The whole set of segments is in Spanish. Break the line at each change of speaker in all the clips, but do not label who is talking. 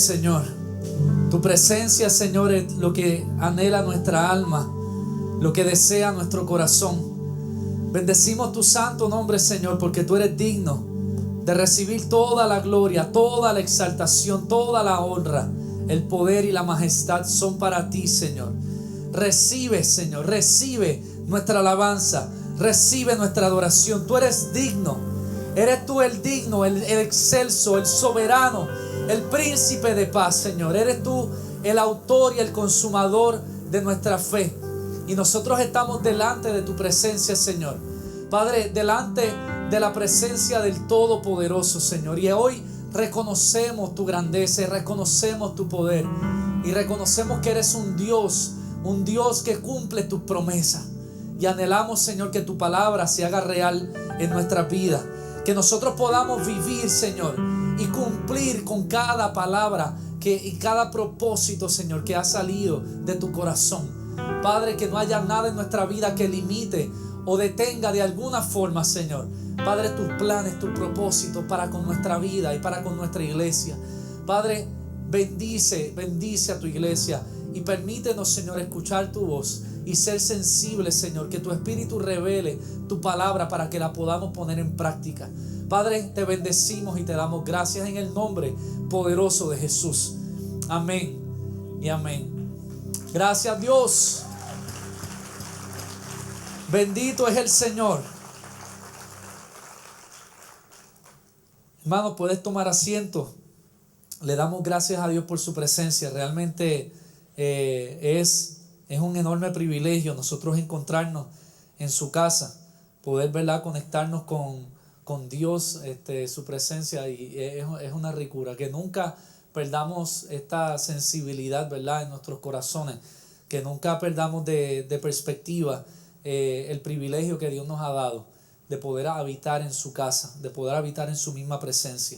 Señor. Tu presencia, Señor, es lo que anhela nuestra alma, lo que desea nuestro corazón. Bendecimos tu santo nombre, Señor, porque tú eres digno de recibir toda la gloria, toda la exaltación, toda la honra. El poder y la majestad son para ti, Señor. Recibe, Señor, recibe nuestra alabanza, recibe nuestra adoración. Tú eres digno, eres tú el digno, el excelso, el soberano, el príncipe de paz, Señor. Eres tú el autor y el consumador de nuestra fe. Y nosotros estamos delante de tu presencia, Señor. Padre, delante de la presencia del Todopoderoso, Señor. Y hoy reconocemos tu grandeza y reconocemos tu poder. Y reconocemos que eres un Dios que cumple tus promesas. Y anhelamos, Señor, que tu palabra se haga real en nuestra vida. Que nosotros podamos vivir, Señor, y cumplir con cada palabra y cada propósito, Señor, que ha salido de tu corazón. Padre, que no haya nada en nuestra vida que limite o detenga de alguna forma, Señor, Padre, tus planes, tus propósitos para con nuestra vida y para con nuestra iglesia. Padre, bendice a tu iglesia y permítenos, Señor, escuchar tu voz y ser sensibles, Señor, que tu Espíritu revele tu palabra para que la podamos poner en práctica. Padre, te bendecimos y te damos gracias en el nombre poderoso de Jesús. Amén y amén. Gracias, Dios. Bendito es el Señor. Hermano, puedes tomar asiento. Le damos gracias a Dios por su presencia. Realmente es un enorme privilegio nosotros encontrarnos en su casa, poder, ¿verdad?, conectarnos con Dios, su presencia, y es una ricura. Que nunca perdamos esta sensibilidad, ¿verdad?, en nuestros corazones, que nunca perdamos de perspectiva el privilegio que Dios nos ha dado de poder habitar en su casa, de poder habitar en su misma presencia.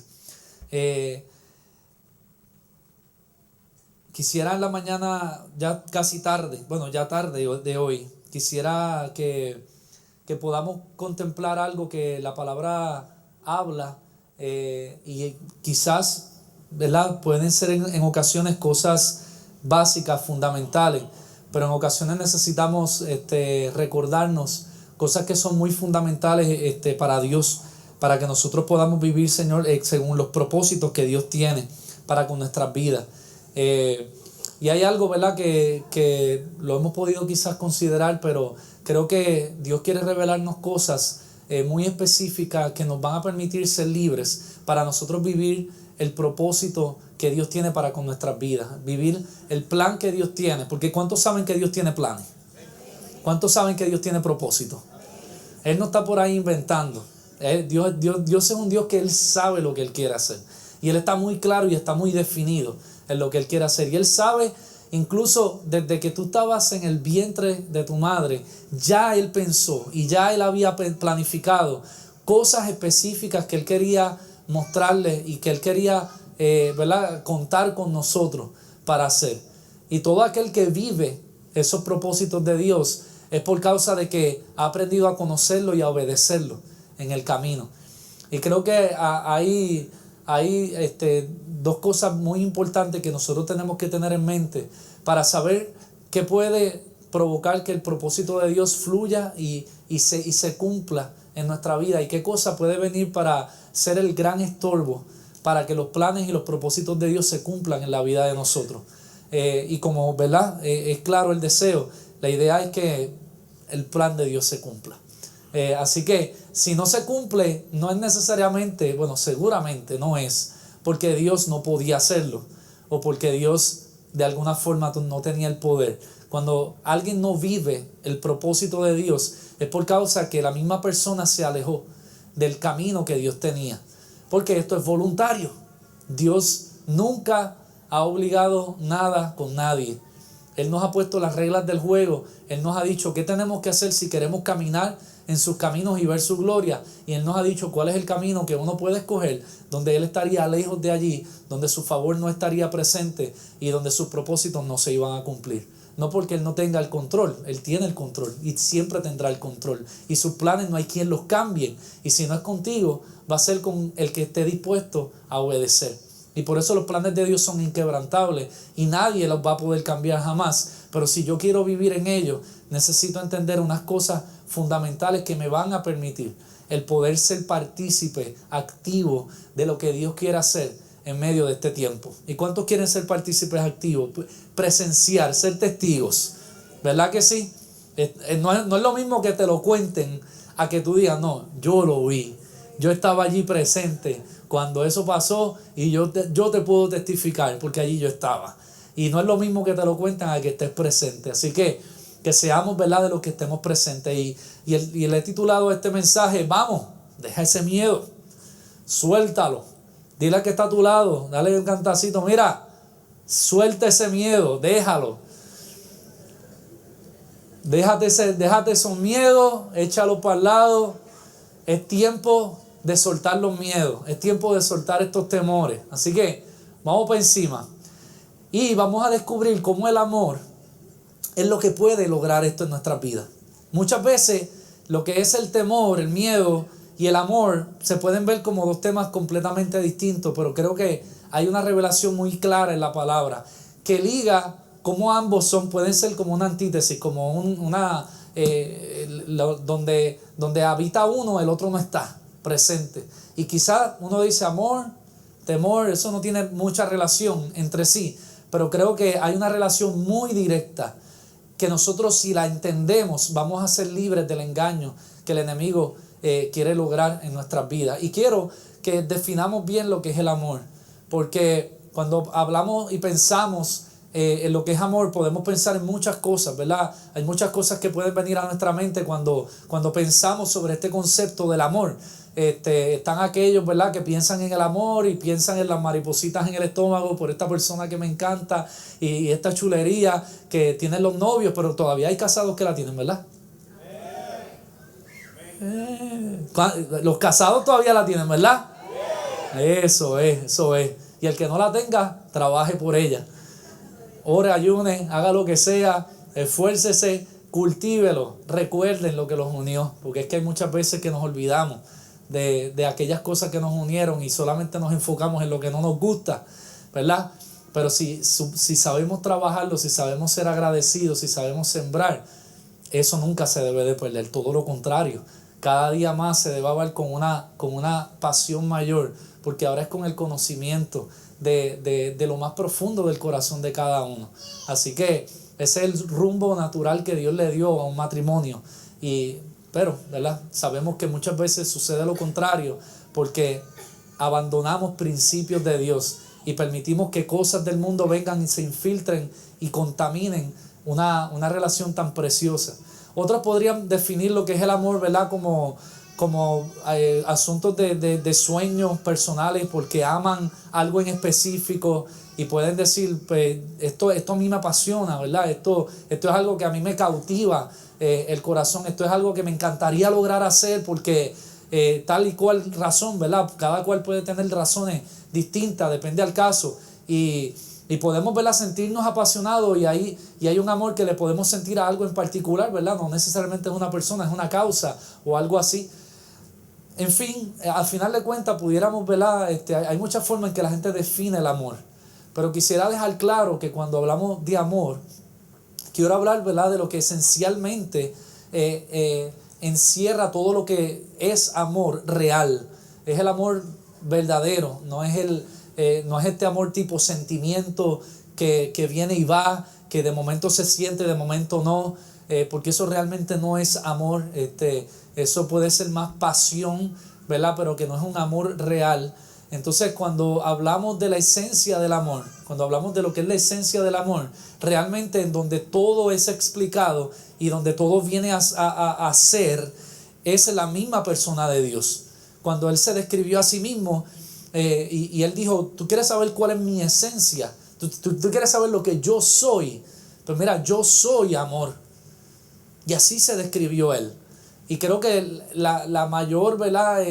Quisiera en la mañana, ya casi tarde, ya tarde de hoy, quisiera que podamos contemplar algo que la palabra habla, y quizás, ¿verdad?, pueden ser en ocasiones cosas básicas, fundamentales, pero en ocasiones necesitamos recordarnos cosas que son muy fundamentales para Dios, para que nosotros podamos vivir, Señor, según los propósitos que Dios tiene para con nuestras vidas. Y hay algo, ¿verdad?, que lo hemos podido quizás considerar, pero creo que Dios quiere revelarnos cosas muy específicas que nos van a permitir ser libres para nosotros vivir el propósito que Dios tiene para con nuestras vidas, vivir el plan que Dios tiene. Porque ¿cuántos saben que Dios tiene planes? ¿Cuántos saben que Dios tiene propósito? Él no está por ahí inventando. Dios es un Dios que Él sabe lo que Él quiere hacer. Y Él está muy claro y está muy definido en lo que Él quiere hacer. Y Él sabe, incluso desde que tú estabas en el vientre de tu madre, ya Él pensó y ya Él había planificado cosas específicas que Él quería mostrarle y que Él quería ¿verdad?, contar con nosotros para hacer. Y todo aquel que vive esos propósitos de Dios es por causa de que ha aprendido a conocerlo y a obedecerlo en el camino. Y creo que hay dos cosas muy importantes que nosotros tenemos que tener en mente para saber qué puede provocar que el propósito de Dios fluya y se cumpla en nuestra vida, y qué cosa puede venir para ser el gran estorbo para que los planes y los propósitos de Dios se cumplan en la vida de nosotros. Y como, ¿verdad?, es claro el deseo, la idea es que el plan de Dios se cumpla. Así que si no se cumple, no es necesariamente, seguramente no es porque Dios no podía hacerlo o porque Dios de alguna forma no tenía el poder. Cuando alguien no vive el propósito de Dios, es por causa que la misma persona se alejó del camino que Dios tenía. Porque esto es voluntario. Dios nunca ha obligado nada con nadie. Él nos ha puesto las reglas del juego. Él nos ha dicho qué tenemos que hacer si queremos caminar en sus caminos y ver su gloria. Y Él nos ha dicho cuál es el camino que uno puede escoger, donde Él estaría lejos de allí, donde su favor no estaría presente y donde sus propósitos no se iban a cumplir. No porque Él no tenga el control, Él tiene el control y siempre tendrá el control. Y sus planes no hay quien los cambie. Y si no es contigo, va a ser con el que esté dispuesto a obedecer. Y por eso los planes de Dios son inquebrantables y nadie los va a poder cambiar jamás. Pero si yo quiero vivir en ellos, necesito entender unas cosas fundamentales que me van a permitir el poder ser partícipe activo de lo que Dios quiere hacer en medio de este tiempo. ¿Y cuántos quieren ser partícipes activos? Presenciar, ser testigos. ¿Verdad que sí? No es lo mismo que te lo cuenten a que tú digas, no, yo lo vi. Yo estaba allí presente cuando eso pasó y yo te puedo testificar porque allí yo estaba. Y no es lo mismo que te lo cuentan a que estés presente. Así que seamos, ¿verdad?, de los que estemos presentes. Y le he titulado este mensaje, vamos, deja ese miedo, suéltalo. Dile al que está a tu lado, dale un cantacito, mira, suelta ese miedo, déjalo. Déjate esos miedos, échalo para el lado. Es tiempo de soltar los miedos, es tiempo de soltar estos temores. Así que vamos para encima y vamos a descubrir cómo el amor es lo que puede lograr esto en nuestras vidas. Muchas veces lo que es el temor, el miedo y el amor se pueden ver como dos temas completamente distintos, pero creo que hay una revelación muy clara en la palabra que liga cómo ambos pueden ser como una antítesis, como donde habita uno, el otro no está presente. Y quizás uno dice amor, temor, eso no tiene mucha relación entre sí, pero creo que hay una relación muy directa que nosotros, si la entendemos, vamos a ser libres del engaño que el enemigo quiere lograr en nuestras vidas. Y quiero que definamos bien lo que es el amor, porque cuando hablamos y pensamos en lo que es amor, podemos pensar en muchas cosas, ¿verdad? Hay muchas cosas que pueden venir a nuestra mente cuando pensamos sobre este concepto del amor. Están aquellos, ¿verdad?, que piensan en el amor y piensan en las maripositas en el estómago por esta persona que me encanta y esta chulería que tienen los novios, pero todavía hay casados que la tienen, ¿verdad? Los casados todavía la tienen, ¿verdad? Eso es. Y el que no la tenga, trabaje por ella. Ore, ayune, haga lo que sea, esfuércese, cultívelo, recuerden lo que los unió, porque es que hay muchas veces que nos olvidamos de aquellas cosas que nos unieron y solamente nos enfocamos en lo que no nos gusta, ¿verdad? Pero si sabemos trabajarlo, si sabemos ser agradecidos, si sabemos sembrar, eso nunca se debe de perder, todo lo contrario. Cada día más se debe ver con una pasión mayor, porque ahora es con el conocimiento de lo más profundo del corazón de cada uno. Así que ese es el rumbo natural que Dios le dio a un matrimonio. Pero, ¿verdad?, sabemos que muchas veces sucede lo contrario, porque abandonamos principios de Dios y permitimos que cosas del mundo vengan y se infiltren y contaminen una relación tan preciosa. Otros podrían definir lo que es el amor, ¿verdad?, como asuntos de sueños personales, porque aman algo en específico y pueden decir, pues, esto a mí me apasiona, ¿verdad? Esto es algo que a mí me cautiva el corazón, esto es algo que me encantaría lograr hacer porque tal y cual razón, ¿verdad? Cada cual puede tener razones distintas, depende del caso, y podemos, ¿verdad?, sentirnos apasionados y hay un amor que le podemos sentir a algo en particular, ¿verdad? No necesariamente es una persona, es una causa o algo así. En fin, al final de cuentas pudiéramos, ¿verdad? Hay muchas formas en que la gente define el amor, pero quisiera dejar claro que cuando hablamos de amor, quiero hablar, ¿verdad?, de lo que esencialmente encierra todo lo que es amor real. Es el amor verdadero, no es este amor tipo sentimiento que viene y va, que de momento se siente, de momento no, porque eso realmente no es amor. Eso puede ser más pasión, ¿verdad?, pero que no es un amor real. Entonces, cuando hablamos de la esencia del amor, cuando hablamos de lo que es la esencia del amor, realmente en donde todo es explicado y donde todo viene a ser, es la misma persona de Dios. Cuando Él se describió a sí mismo y Él dijo, ¿tú quieres saber cuál es mi esencia? ¿Tú quieres saber lo que yo soy? Pues mira, yo soy amor. Y así se describió Él. Y creo que la mayor, ¿verdad?,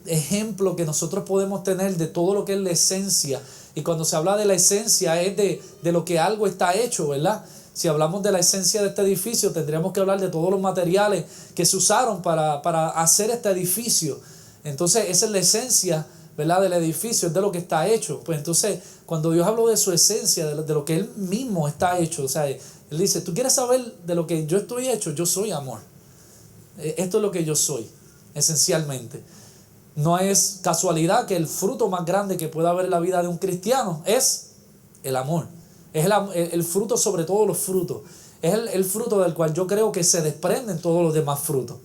ejemplo que nosotros podemos tener de todo lo que es la esencia, y cuando se habla de la esencia es de lo que algo está hecho, ¿verdad? Si hablamos de la esencia de este edificio, tendríamos que hablar de todos los materiales que se usaron para hacer este edificio. Entonces esa es la esencia, ¿verdad?, del edificio, es de lo que está hecho. Pues entonces, cuando Dios habló de su esencia, de lo que Él mismo está hecho, o sea, Él dice, ¿tú quieres saber de lo que yo estoy hecho? Yo soy amor. Esto es lo que yo soy, esencialmente. No es casualidad que el fruto más grande que pueda haber en la vida de un cristiano es el amor. Es el fruto sobre todos los frutos. Es el fruto del cual yo creo que se desprenden todos los demás frutos.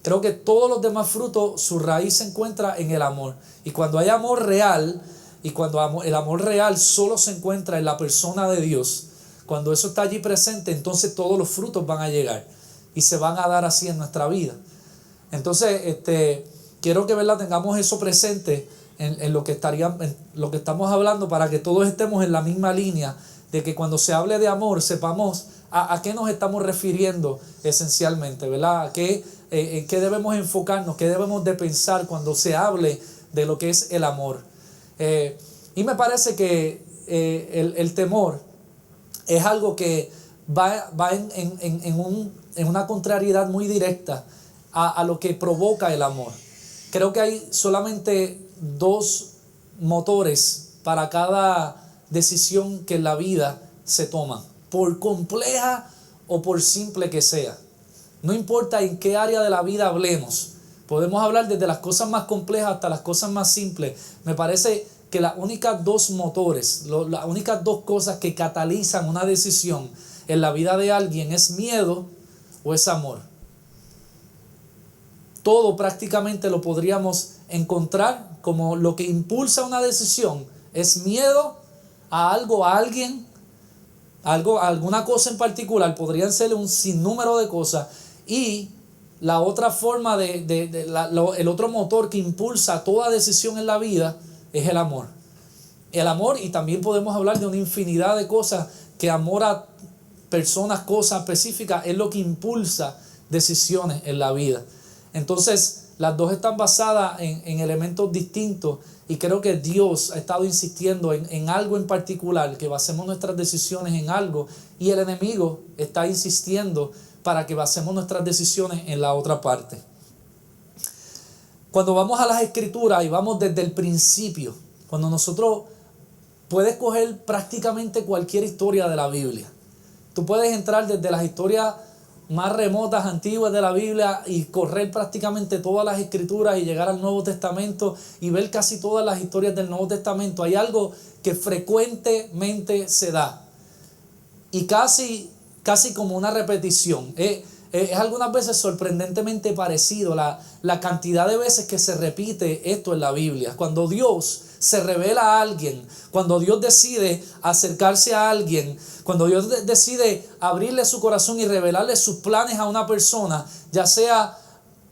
Creo que todos los demás frutos, su raíz se encuentra en el amor. Y cuando hay amor real, y cuando el amor real solo se encuentra en la persona de Dios, cuando eso está allí presente, entonces todos los frutos van a llegar y se van a dar así en nuestra vida. Entonces, quiero que, ¿verdad?, tengamos eso presente en lo que estamos hablando, para que todos estemos en la misma línea, de que cuando se hable de amor sepamos a qué nos estamos refiriendo esencialmente, ¿verdad? En qué debemos enfocarnos, qué debemos de pensar cuando se hable de lo que es el amor. Y me parece que el temor es algo que va en una contrariedad muy directa a lo que provoca el amor. Creo que hay solamente dos motores para cada decisión que en la vida se toma, por compleja o por simple que sea. No importa en qué área de la vida hablemos, podemos hablar desde las cosas más complejas hasta las cosas más simples. Me parece que las únicas dos motores, las únicas dos cosas que catalizan una decisión en la vida de alguien es miedo o es amor. Todo prácticamente lo podríamos encontrar como lo que impulsa una decisión es miedo a algo, a alguien, alguna cosa en particular. Podrían ser un sinnúmero de cosas. Y la otra forma el otro motor que impulsa toda decisión en la vida es el amor. El amor, y también podemos hablar de una infinidad de cosas, que amor a personas, cosas específicas, es lo que impulsa decisiones en la vida. Entonces, las dos están basadas en elementos distintos, y creo que Dios ha estado insistiendo en algo en particular, que basemos nuestras decisiones en algo, y el enemigo está insistiendo para que basemos nuestras decisiones en la otra parte. Cuando vamos a las Escrituras y vamos desde el principio, cuando nosotros puedes coger prácticamente cualquier historia de la Biblia. Tú puedes entrar desde las historias más remotas, antiguas de la Biblia, y correr prácticamente todas las Escrituras y llegar al Nuevo Testamento y ver casi todas las historias del Nuevo Testamento. Hay algo que frecuentemente se da y casi como una repetición. Es algunas veces sorprendentemente parecido la cantidad de veces que se repite esto en la Biblia. Cuando Dios se revela a alguien, cuando Dios decide acercarse a alguien, cuando Dios decide abrirle su corazón y revelarle sus planes a una persona, ya sea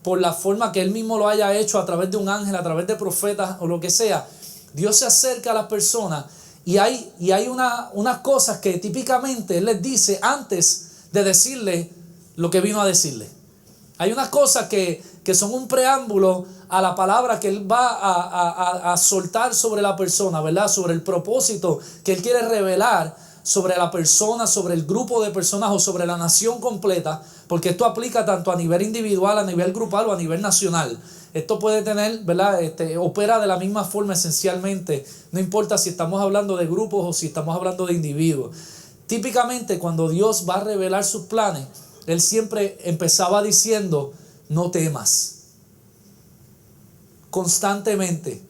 por la forma que Él mismo lo haya hecho, a través de un ángel, a través de profetas o lo que sea, Dios se acerca a las personas y hay unas cosas que típicamente Él les dice antes de decirle lo que vino a decirle. Hay unas cosas que son un preámbulo a la palabra que Él va a soltar sobre la persona, ¿verdad? Sobre el propósito que Él quiere revelar sobre la persona, sobre el grupo de personas o sobre la nación completa, porque esto aplica tanto a nivel individual, a nivel grupal o a nivel nacional. Esto puede tener, ¿verdad? Opera de la misma forma esencialmente, no importa si estamos hablando de grupos o si estamos hablando de individuos. Típicamente, cuando Dios va a revelar sus planes, Él siempre empezaba diciendo: no temas. Constantemente,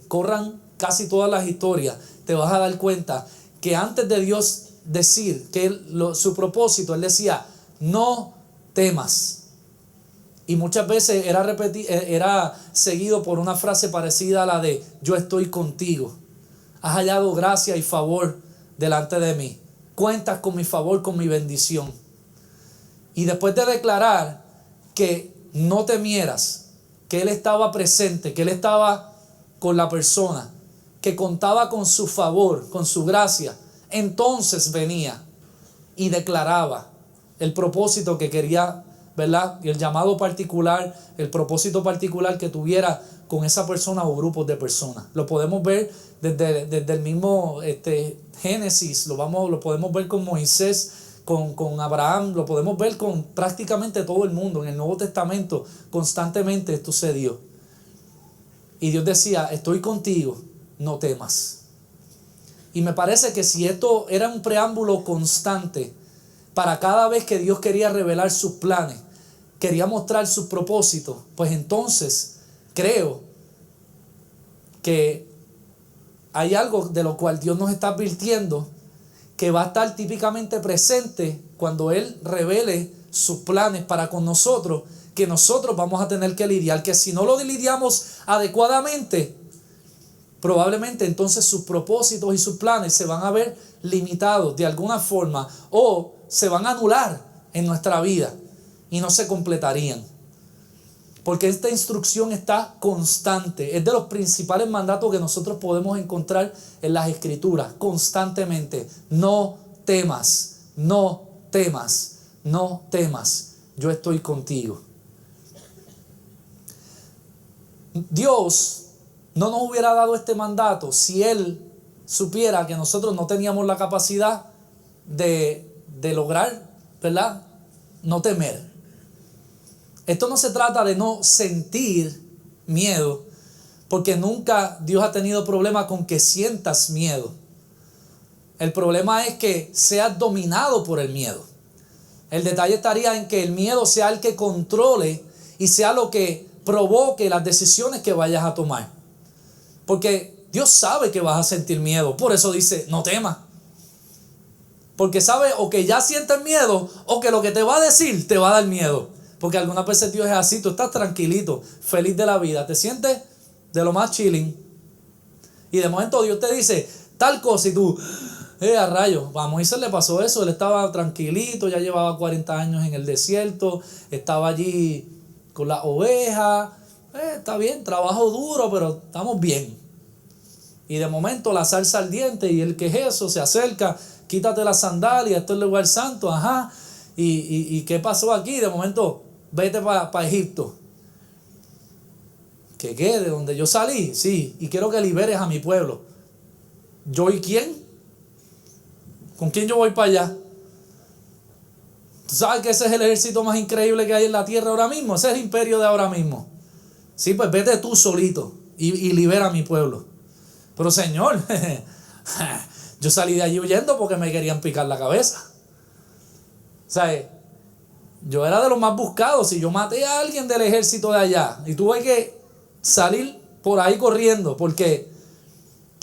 corran casi todas las historias, te vas a dar cuenta que antes de Dios decir que su propósito, Él decía: no temas. Y muchas veces era seguido por una frase parecida a la de: yo estoy contigo, has hallado gracia y favor delante de mí, cuentas con mi favor, con mi bendición. Y después de declarar que no temieras, que Él estaba presente, que Él estaba con la persona, que contaba con su favor, con su gracia, entonces venía y declaraba el propósito que quería, ¿verdad? Y el llamado particular, el propósito particular que tuviera con esa persona o grupos de personas. Lo podemos ver desde el mismo Génesis, lo podemos ver con Moisés, con Abraham, lo podemos ver con prácticamente todo el mundo. En el Nuevo Testamento constantemente esto se dio. Y Dios decía, estoy contigo, no temas. Y me parece que si esto era un preámbulo constante para cada vez que Dios quería revelar sus planes, quería mostrar sus propósitos, pues entonces creo que hay algo de lo cual Dios nos está advirtiendo que va a estar típicamente presente cuando Él revele sus planes para con nosotros, que nosotros vamos a tener que lidiar, que si no lo lidiamos adecuadamente, probablemente entonces sus propósitos y sus planes se van a ver limitados de alguna forma o se van a anular en nuestra vida y no se completarían. Porque esta instrucción está constante. Es de los principales mandatos que nosotros podemos encontrar en las Escrituras, constantemente. No temas, no temas, no temas. Yo estoy contigo. Dios no nos hubiera dado este mandato si Él supiera que nosotros no teníamos la capacidad de lograr, ¿verdad?, no temer. Esto no se trata de no sentir miedo, porque nunca Dios ha tenido problema con que sientas miedo. El problema es que seas dominado por el miedo. El detalle estaría en que el miedo sea el que controle y sea lo que provoque las decisiones que vayas a tomar. Porque Dios sabe que vas a sentir miedo, por eso dice, no temas. Porque sabe o que ya sientes miedo o que lo que te va a decir te va a dar miedo. Porque algunas veces Dios es así, tú estás tranquilito, feliz de la vida, te sientes de lo más chilling. Y de momento Dios te dice tal cosa y tú, a rayos, a Moisés le pasó eso, él estaba tranquilito, ya llevaba 40 años en el desierto, estaba allí con las ovejas, está bien, trabajo duro, pero estamos bien. Y de momento la zarza ardiente y el que es eso se acerca, quítate la sandalia, esto es el lugar santo, ajá. ¿Y qué pasó aquí? De momento, vete para Egipto. ¿Qué? ¿De donde yo salí? Sí, y quiero que liberes a mi pueblo. ¿Yo y quién? ¿Con quién yo voy para allá? ¿Tú sabes que ese es el ejército más increíble que hay en la tierra ahora mismo? Ese es el imperio de ahora mismo. Sí, pues vete tú solito y libera a mi pueblo. Pero Señor, yo salí de allí huyendo porque me querían picar la cabeza. O sea, yo era de los más buscados. Si yo maté a alguien del ejército de allá y tuve que salir por ahí corriendo porque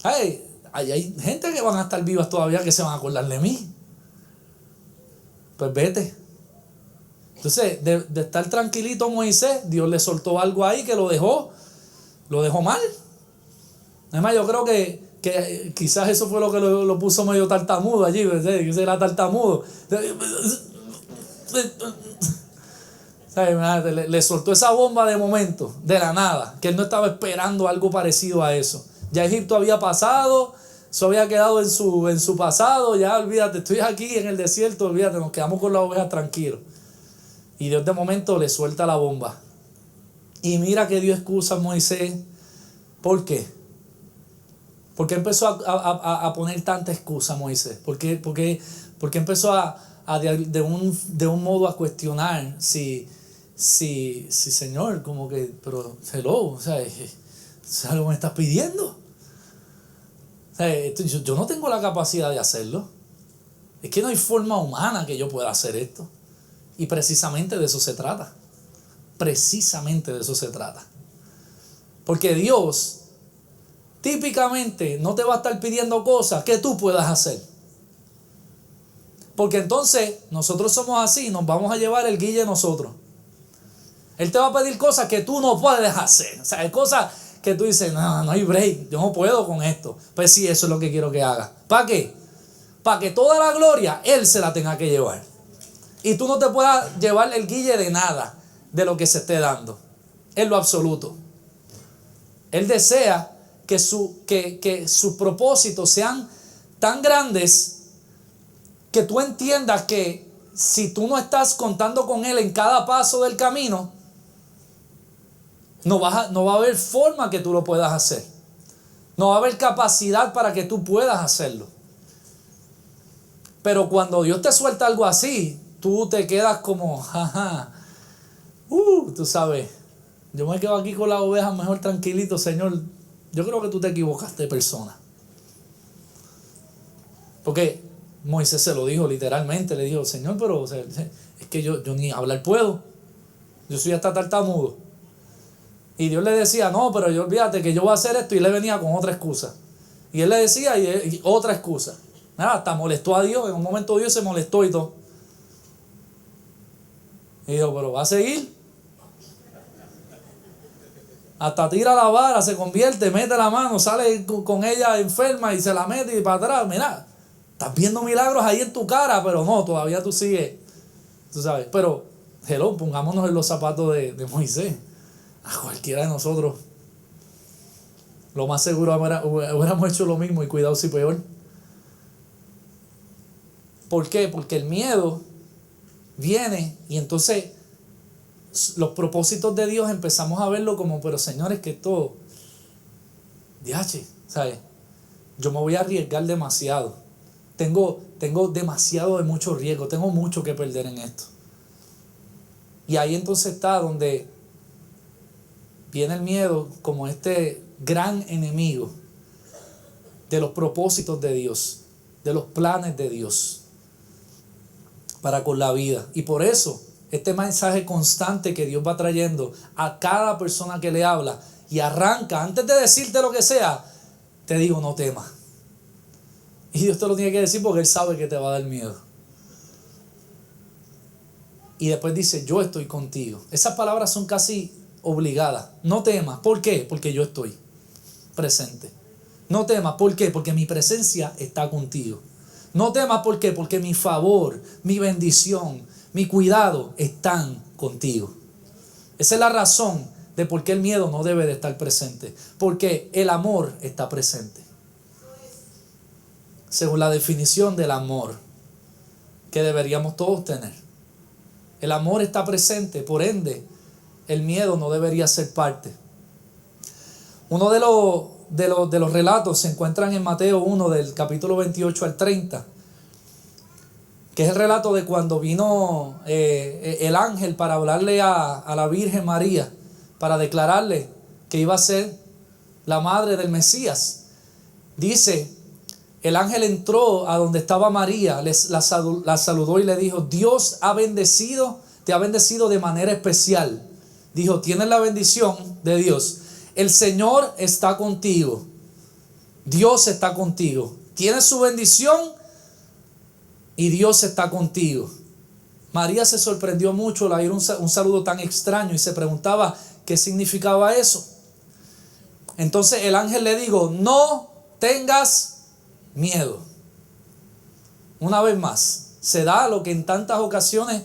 hay gente que van a estar vivas todavía que se van a acordar de mí. Pues vete. Entonces, de estar tranquilito Moisés, Dios le soltó algo ahí que lo dejó mal. Además, yo creo que quizás eso fue lo que lo puso medio tartamudo allí, que era tartamudo. Le soltó esa bomba de momento, de la nada, que él no estaba esperando algo parecido a eso. Ya Egipto había pasado, eso había quedado en su pasado, ya olvídate, estoy aquí en el desierto, olvídate, nos quedamos con las ovejas tranquilos. Y Dios de momento le suelta la bomba. Y mira que Dios excusa a Moisés. ¿Por qué? ¿Por qué empezó a poner tanta excusa a Moisés? ¿Por qué empezó de un modo a cuestionar si Señor, como que, pero hello, o sea, ¿es algo que me estás pidiendo? O sea, yo no tengo la capacidad de hacerlo. Es que no hay forma humana que yo pueda hacer esto. Y precisamente de eso se trata. Precisamente de eso se trata. Porque Dios típicamente no te va a estar pidiendo cosas que tú puedas hacer. Porque entonces nosotros somos así, nos vamos a llevar el guille nosotros. Él te va a pedir cosas que tú no puedes hacer. O sea, hay cosas que tú dices, no hay break, yo no puedo con esto. Pues sí, eso es lo que quiero que haga. ¿Para qué? Para que toda la gloria Él se la tenga que llevar. Y tú no te puedas llevar el guille de nada de lo que se esté dando. En lo absoluto. Él desea que sus propósitos sean tan grandes que tú entiendas que si tú no estás contando con Él en cada paso del camino, no va a haber forma que tú lo puedas hacer. No va a haber capacidad para que tú puedas hacerlo. Pero cuando Dios te suelta algo así, tú te quedas como, tú sabes, Yo me quedo aquí con las ovejas mejor tranquilito, Señor. Yo creo que tú te equivocaste de persona. Porque Moisés se lo dijo literalmente, le dijo, Señor, pero o sea, es que yo ni hablar puedo. Yo soy hasta tartamudo. Y Dios le decía, no, pero yo olvídate que yo voy a hacer esto, y él venía con otra excusa. Y él le decía y otra excusa. Nada, hasta molestó a Dios. En un momento Dios se molestó y todo. Y dijo, pero va a seguir. Hasta tira la vara, se convierte, mete la mano, sale con ella enferma y se la mete y para atrás. Mira, estás viendo milagros ahí en tu cara, pero no, todavía tú sigues. Tú sabes, pero, hello, pongámonos en los zapatos de Moisés. A cualquiera de nosotros, lo más seguro hubiéramos hecho lo mismo, y cuidado si peor. ¿Por qué? Porque el miedo viene y entonces los propósitos de Dios empezamos a verlo como, pero señores, que esto, diache, ¿sabes? Yo me voy a arriesgar demasiado. Tengo demasiado de mucho riesgo, tengo mucho que perder en esto. Y ahí entonces está donde viene el miedo como este gran enemigo de los propósitos de Dios, de los planes de Dios para con la vida. Y por eso este mensaje constante que Dios va trayendo a cada persona que le habla, y arranca, antes de decirte lo que sea, te digo, no temas. Y Dios te lo tiene que decir porque Él sabe que te va a dar miedo. Y después dice, yo estoy contigo. Esas palabras son casi obligadas. No temas. ¿Por qué? Porque yo estoy presente. No temas. ¿Por qué? Porque mi presencia está contigo. No temas. ¿Por qué? Porque mi favor, mi bendición, mi cuidado están contigo. Esa es la razón de por qué el miedo no debe de estar presente. Porque el amor está presente. Según la definición del amor que deberíamos todos tener. El amor está presente, por ende, el miedo no debería ser parte. Uno de los relatos se encuentran en Mateo 1, del capítulo 28 al 30, que es el relato de cuando vino el ángel para hablarle a la Virgen María, para declararle que iba a ser la madre del Mesías. Dice, el ángel entró a donde estaba María, la saludó y le dijo, Dios te ha bendecido de manera especial. Dijo, tienes la bendición de Dios. El Señor está contigo. Dios está contigo. Tienes su bendición y Dios está contigo. María se sorprendió mucho al oír un saludo tan extraño y se preguntaba qué significaba eso. Entonces el ángel le dijo, no tengas miedo. Una vez más, se da lo que en tantas ocasiones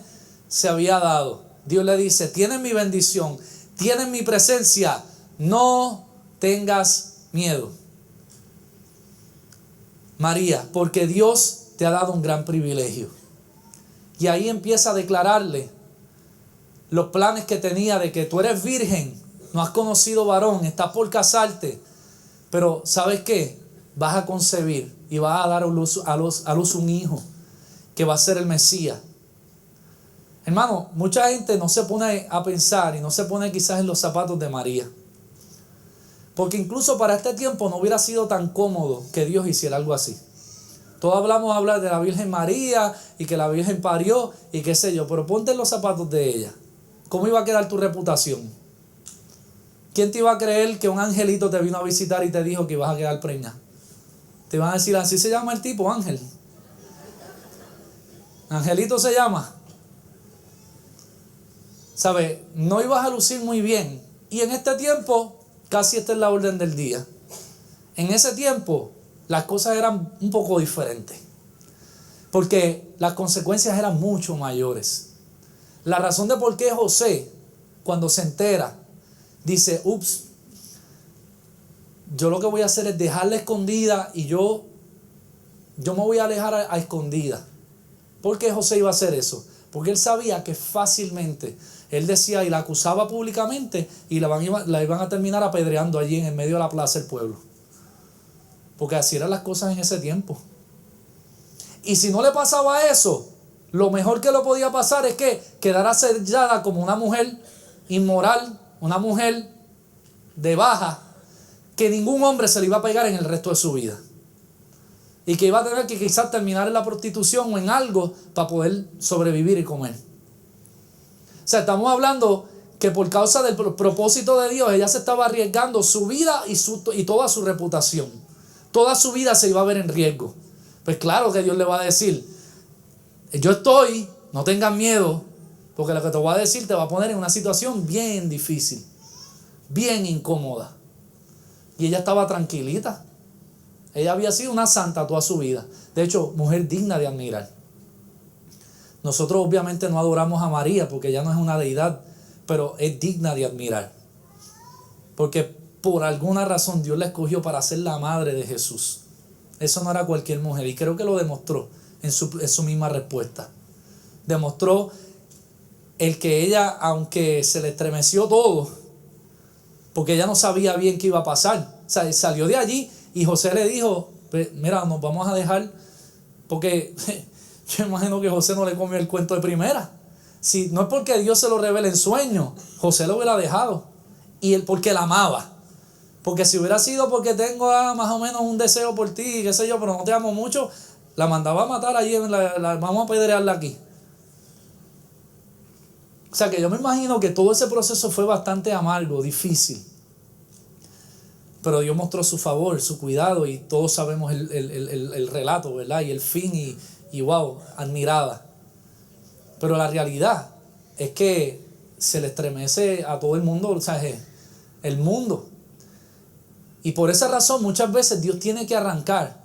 se había dado. Dios le dice, tienes mi bendición, tienes mi presencia, no tengas miedo. María, porque Dios te ha dado un gran privilegio. Y ahí empieza a declararle los planes que tenía de que tú eres virgen, no has conocido varón, estás por casarte, pero ¿sabes qué? Vas a concebir y vas a dar a luz un hijo que va a ser el Mesías. Hermano, mucha gente no se pone a pensar y no se pone quizás en los zapatos de María. Porque incluso para este tiempo no hubiera sido tan cómodo que Dios hiciera algo así. Todos hablar de la Virgen María y que la Virgen parió y qué sé yo, pero ponte en los zapatos de ella. ¿Cómo iba a quedar tu reputación? ¿Quién te iba a creer que un angelito te vino a visitar y te dijo que ibas a quedar preñada? Te van a decir, así se llama el tipo, Ángel. Angelito se llama. ¿Sabes? No ibas a lucir muy bien. Y en este tiempo, casi esta es la orden del día. En ese tiempo, las cosas eran un poco diferentes. Porque las consecuencias eran mucho mayores. La razón de por qué José, cuando se entera, dice, ups, yo lo que voy a hacer es dejarla escondida y yo me voy a alejar a escondida. ¿Por qué José iba a hacer eso? Porque él sabía que fácilmente, él decía y la acusaba públicamente y la iban a terminar apedreando allí en el medio de la plaza del pueblo. Porque así eran las cosas en ese tiempo. Y si no le pasaba eso, lo mejor que le podía pasar es que quedara sellada como una mujer inmoral, una mujer de baja que ningún hombre se le iba a pegar en el resto de su vida. Y que iba a tener que quizás terminar en la prostitución o en algo para poder sobrevivir y comer. O sea, estamos hablando que por causa del propósito de Dios, ella se estaba arriesgando su vida y toda su reputación. Toda su vida se iba a ver en riesgo. Pues claro que Dios le va a decir, yo estoy, no tengas miedo, porque lo que te voy a decir te va a poner en una situación bien difícil, bien incómoda. Y ella estaba tranquilita. Ella había sido una santa toda su vida. De hecho, mujer digna de admirar. Nosotros obviamente no adoramos a María porque ella no es una deidad, pero es digna de admirar. Porque por alguna razón Dios la escogió para ser la madre de Jesús. Eso no era cualquier mujer y creo que lo demostró en su misma respuesta. Demostró el que ella, aunque se le estremeció todo, porque ella no sabía bien qué iba a pasar. O sea, salió de allí y José le dijo, mira, nos vamos a dejar, porque yo imagino que José no le comió el cuento de primera. Si no es porque Dios se lo revela en sueño, José lo hubiera dejado. Y él porque la amaba. Porque si hubiera sido porque tengo más o menos un deseo por ti, qué sé yo, pero no te amo mucho, la mandaba a matar allí, vamos a apedrearla aquí. O sea que yo me imagino que todo ese proceso fue bastante amargo, difícil. Pero Dios mostró su favor, su cuidado y todos sabemos el relato, ¿verdad? Y el fin y wow, admirada. Pero la realidad es que se le estremece a todo el mundo, o sea, el mundo. Y por esa razón muchas veces Dios tiene que arrancar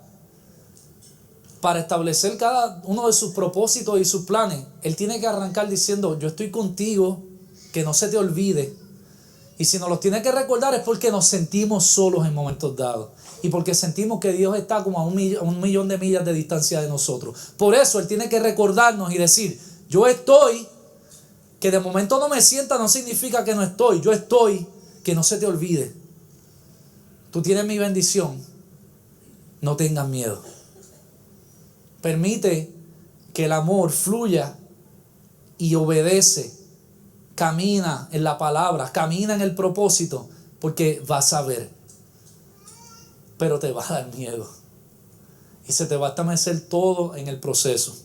para establecer cada uno de sus propósitos y sus planes. Él tiene que arrancar diciendo, yo estoy contigo, que no se te olvide. Y si nos los tiene que recordar es porque nos sentimos solos en momentos dados. Y porque sentimos que Dios está como a un millón de millas de distancia de nosotros. Por eso Él tiene que recordarnos y decir, yo estoy, que de momento no me sienta no significa que no estoy. Yo estoy, que no se te olvide. Tú tienes mi bendición. No tengas miedo. Permite que el amor fluya y obedece. Camina en la palabra, camina en el propósito, porque vas a ver. Pero te va a dar miedo. Y se te va a estremecer todo en el proceso.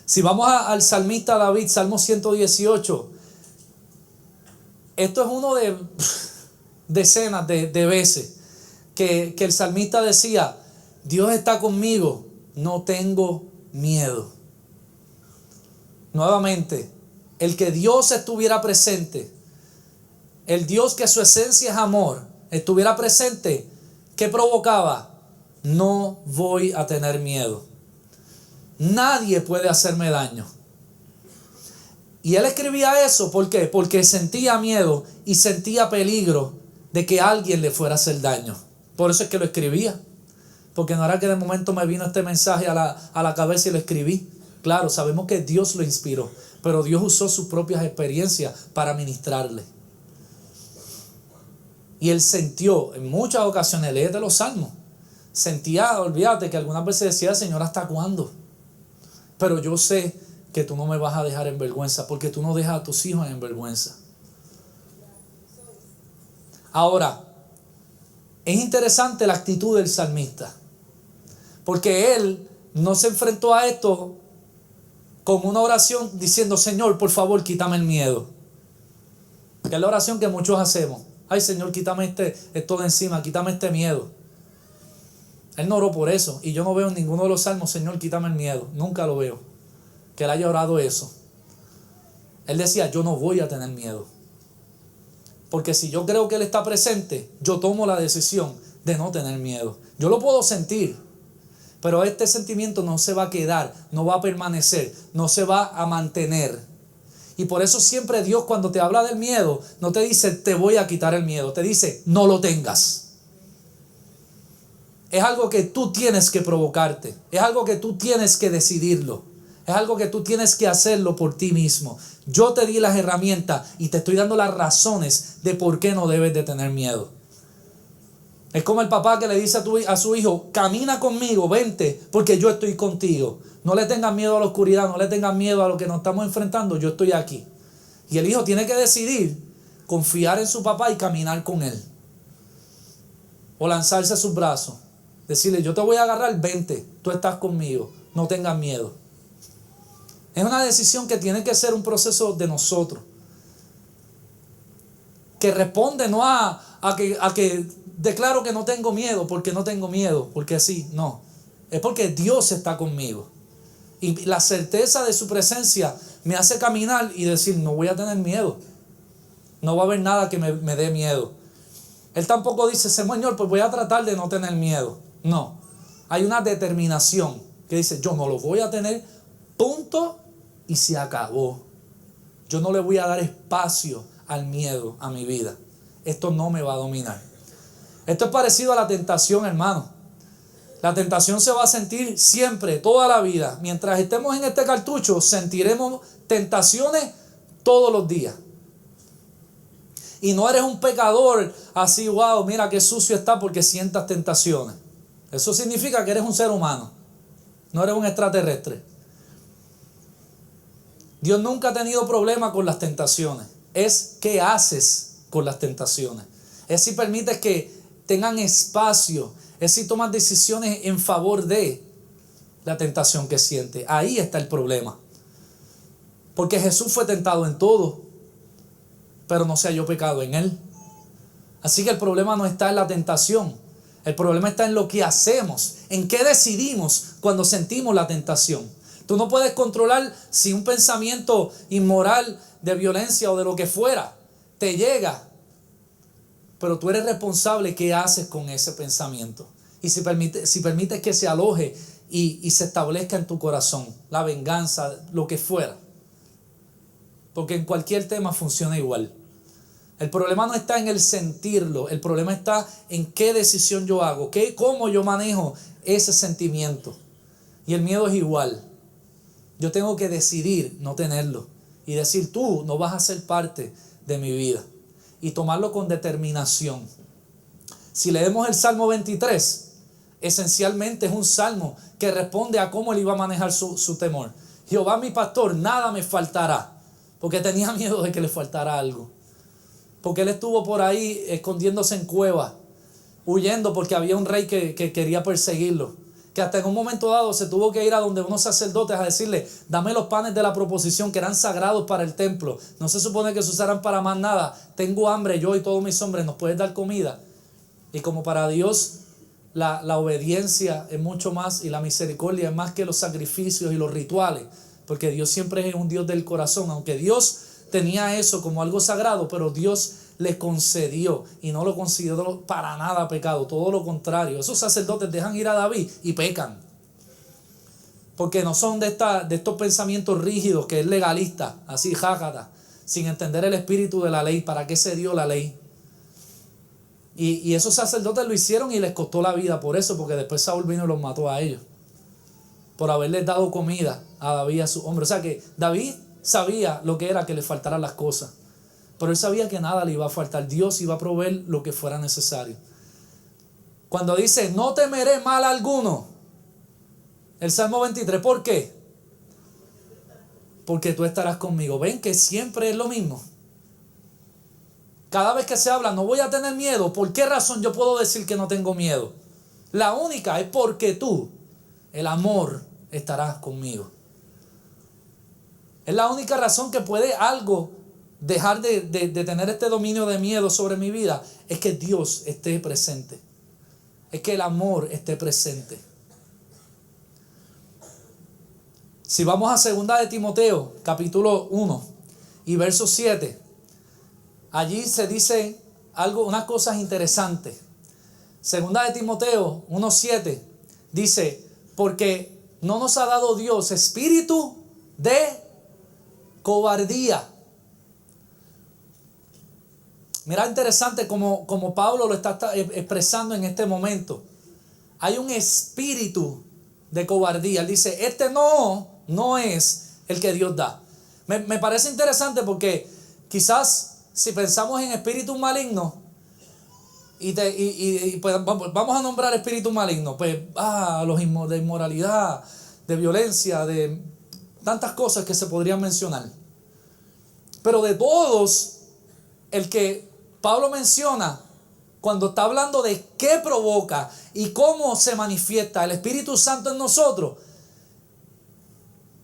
Si vamos al salmista David, Salmo 118, esto es uno de decenas de veces que el salmista decía, Dios está conmigo, no tengo miedo. Nuevamente, el que Dios estuviera presente, el Dios que su esencia es amor, estuviera presente, ¿qué provocaba? No voy a tener miedo. Nadie puede hacerme daño. Y él escribía eso, ¿por qué? Porque sentía miedo y sentía peligro de que alguien le fuera a hacer daño. Por eso es que lo escribía. Porque no era que de momento me vino este mensaje a la cabeza y lo escribí. Claro, sabemos que Dios lo inspiró, pero Dios usó sus propias experiencias para ministrarle. Y él sintió, en muchas ocasiones, léete los salmos, sentía, olvídate que algunas veces decía, Señor, ¿hasta cuándo? Pero yo sé que tú no me vas a dejar en vergüenza, porque tú no dejas a tus hijos en vergüenza. Ahora, es interesante la actitud del salmista, porque él no se enfrentó a esto con una oración diciendo, Señor, por favor, quítame el miedo. Que es la oración que muchos hacemos. Ay, Señor, quítame esto de encima, quítame este miedo. Él no oró por eso. Y yo no veo en ninguno de los salmos, Señor, quítame el miedo. Nunca lo veo. Que él haya orado eso. Él decía, yo no voy a tener miedo. Porque si yo creo que Él está presente, yo tomo la decisión de no tener miedo. Yo lo puedo sentir, pero este sentimiento no se va a quedar, no va a permanecer, no se va a mantener. Y por eso siempre Dios, cuando te habla del miedo, no te dice, te voy a quitar el miedo. Te dice, no lo tengas. Es algo que tú tienes que provocarte. Es algo que tú tienes que decidirlo. Es algo que tú tienes que hacerlo por ti mismo. Yo te di las herramientas y te estoy dando las razones de por qué no debes de tener miedo. Es como el papá que le dice a su hijo, camina conmigo, vente, porque yo estoy contigo. No le tengas miedo a la oscuridad, no le tengas miedo a lo que nos estamos enfrentando, yo estoy aquí. Y el hijo tiene que decidir, confiar en su papá y caminar con él. O lanzarse a sus brazos. Decirle, yo te voy a agarrar, vente, tú estás conmigo, no tengas miedo. Es una decisión que tiene que ser un proceso de nosotros. Que responde no a que declaro que no tengo miedo, porque no tengo miedo, porque sí, no. Es porque Dios está conmigo. Y la certeza de su presencia me hace caminar y decir, no voy a tener miedo. No va a haber nada que me dé miedo. Él tampoco dice, Señor, pues voy a tratar de no tener miedo. No. Hay una determinación que dice, yo no lo voy a tener, punto, y se acabó. Yo no le voy a dar espacio al miedo a mi vida. Esto no me va a dominar. Esto es parecido a la tentación, hermano. La tentación se va a sentir siempre, toda la vida. Mientras estemos en este cartucho, sentiremos tentaciones todos los días. Y no eres un pecador así, wow, mira qué sucio está porque sientas tentaciones. Eso significa que eres un ser humano. No eres un extraterrestre. Dios nunca ha tenido problema con las tentaciones. Es qué haces con las tentaciones. Es si permites que tengan espacio. Es si tomas decisiones en favor de la tentación que sientes. Ahí está el problema. Porque Jesús fue tentado en todo, pero no se halló pecado en él. Así que el problema no está en la tentación. El problema está en lo que hacemos, en qué decidimos cuando sentimos la tentación. Tú no puedes controlar si un pensamiento inmoral de violencia o de lo que fuera te llega, pero tú eres responsable qué haces con ese pensamiento. Y si permites que se aloje y se establezca en tu corazón, la venganza, lo que fuera. Porque en cualquier tema funciona igual. El problema no está en el sentirlo, el problema está en qué decisión yo hago, cómo yo manejo ese sentimiento. Y el miedo es igual. Yo tengo que decidir no tenerlo y decir, tú no vas a ser parte de mi vida, y tomarlo con determinación. Si leemos el Salmo 23, esencialmente es un salmo que responde a cómo él iba a manejar su temor. Jehová mi pastor, nada me faltará, porque tenía miedo de que le faltara algo. Porque él estuvo por ahí escondiéndose en cuevas, huyendo porque había un rey que quería perseguirlo. Que hasta en un momento dado se tuvo que ir a donde unos sacerdotes a decirle, dame los panes de la proposición que eran sagrados para el templo. No se supone que se usaran para más nada. Tengo hambre, yo y todos mis hombres, ¿nos puedes dar comida? Y como para Dios la obediencia es mucho más y la misericordia es más que los sacrificios y los rituales. Porque Dios siempre es un Dios del corazón. Aunque Dios tenía eso como algo sagrado, pero Dios le concedió y no lo consideró para nada pecado, todo lo contrario. Esos sacerdotes dejan ir a David y pecan, porque no son de estos pensamientos rígidos que es legalista, así jácata, sin entender el espíritu de la ley, para qué se dio la ley. Y esos sacerdotes lo hicieron y les costó la vida por eso, porque después Saúl vino y los mató a ellos por haberles dado comida a David y a sus hombres. O sea que David sabía lo que era que le faltaran las cosas, pero él sabía que nada le iba a faltar. Dios iba a proveer lo que fuera necesario. Cuando dice, no temeré mal alguno, el Salmo 23, ¿por qué? Porque tú estarás conmigo. Ven que siempre es lo mismo. Cada vez que se habla, no voy a tener miedo. ¿Por qué razón yo puedo decir que no tengo miedo? La única es porque tú, el amor, estarás conmigo. Es la única razón que puede algo dejar de tener este dominio de miedo sobre mi vida. Es que Dios esté presente. Es que el amor esté presente. Si vamos a 2 de Timoteo, capítulo 1 y verso 7, allí se dice unas cosas interesantes. 2 de Timoteo 1:7 dice, porque no nos ha dado Dios espíritu de cobardía. Mira, interesante como Pablo lo está expresando en este momento. Hay un espíritu de cobardía. Él dice, este no es el que Dios da. Me parece interesante porque quizás si pensamos en espíritus malignos y pues vamos a nombrar espíritus malignos, pues los de inmoralidad, de violencia, de tantas cosas que se podrían mencionar. Pero de todos el que Pablo menciona cuando está hablando de qué provoca y cómo se manifiesta el Espíritu Santo en nosotros.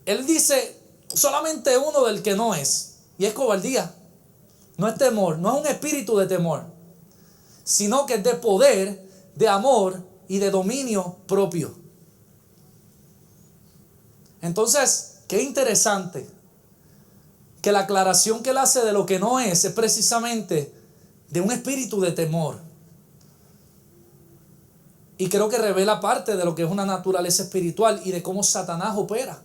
Él dice solamente uno del que no es, y es cobardía. No es temor, no es un espíritu de temor, sino que es de poder, de amor y de dominio propio. Entonces, qué interesante que la aclaración que él hace de lo que no es precisamente de un espíritu de temor. Y creo que revela parte de lo que es una naturaleza espiritual y de cómo Satanás opera,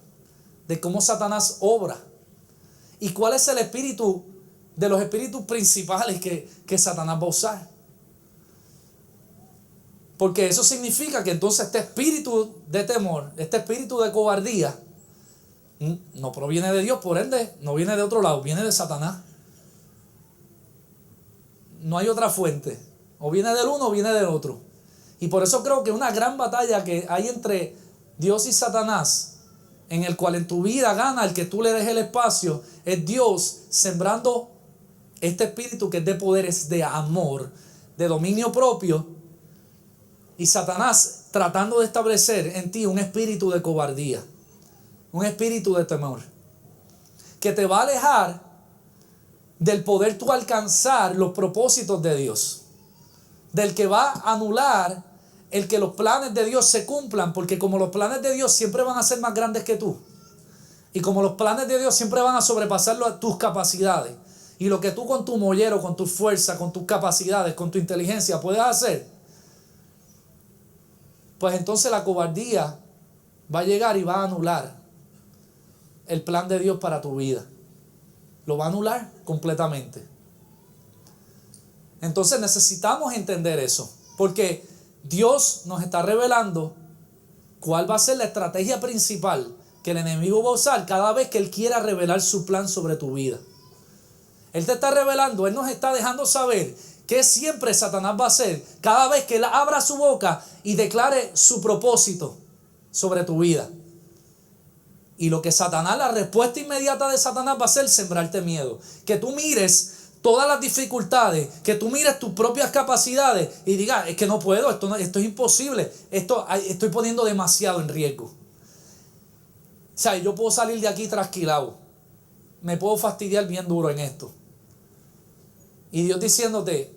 de cómo Satanás obra. Y cuál es el espíritu de los espíritus principales que Satanás va a usar. Porque eso significa que entonces este espíritu de temor, este espíritu de cobardía, no proviene de Dios, por ende, no viene de otro lado, viene de Satanás. No hay otra fuente. O viene del uno o viene del otro. Y por eso creo que una gran batalla que hay entre Dios y Satanás, en el cual en tu vida gana el que tú le des el espacio, es Dios sembrando este espíritu que es de poder, es de amor, de dominio propio, y Satanás tratando de establecer en ti un espíritu de cobardía, un espíritu de temor, que te va a alejar del poder tú alcanzar los propósitos de Dios, del que va a anular el que los planes de Dios se cumplan, porque como los planes de Dios siempre van a ser más grandes que tú, y como los planes de Dios siempre van a sobrepasar tus capacidades, y lo que tú con tu mollero, con tu fuerza, con tus capacidades, con tu inteligencia puedes hacer, pues entonces la cobardía va a llegar y va a anular el plan de Dios para tu vida. Lo va a anular completamente. Entonces necesitamos entender eso, porque Dios nos está revelando cuál va a ser la estrategia principal que el enemigo va a usar cada vez que Él quiera revelar su plan sobre tu vida. Él te está revelando, Él nos está dejando saber que siempre Satanás va a hacer cada vez que Él abra su boca y declare su propósito sobre tu vida. Y lo que Satanás, la respuesta inmediata de Satanás va a ser sembrarte miedo. Que tú mires todas las dificultades, que tú mires tus propias capacidades y digas, es que no puedo, esto es imposible, estoy poniendo demasiado en riesgo. O sea, yo puedo salir de aquí trasquilado, me puedo fastidiar bien duro en esto. Y Dios diciéndote,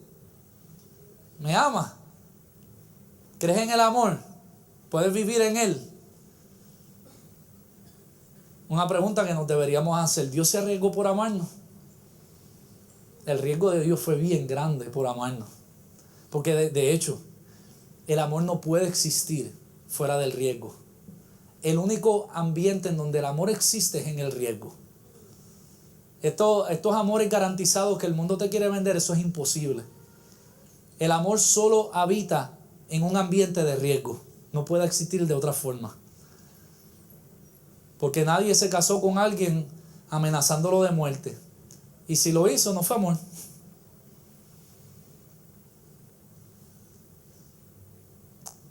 ¿me amas? ¿Crees en el amor? ¿Puedes vivir en Él? Una pregunta que nos deberíamos hacer. ¿Dios se arriesgó por amarnos? El riesgo de Dios fue bien grande por amarnos. Porque de hecho, el amor no puede existir fuera del riesgo. El único ambiente en donde el amor existe es en el riesgo. Estos amores garantizados que el mundo te quiere vender, eso es imposible. El amor solo habita en un ambiente de riesgo. No puede existir de otra forma. Porque nadie se casó con alguien amenazándolo de muerte. Y si lo hizo, no fue amor.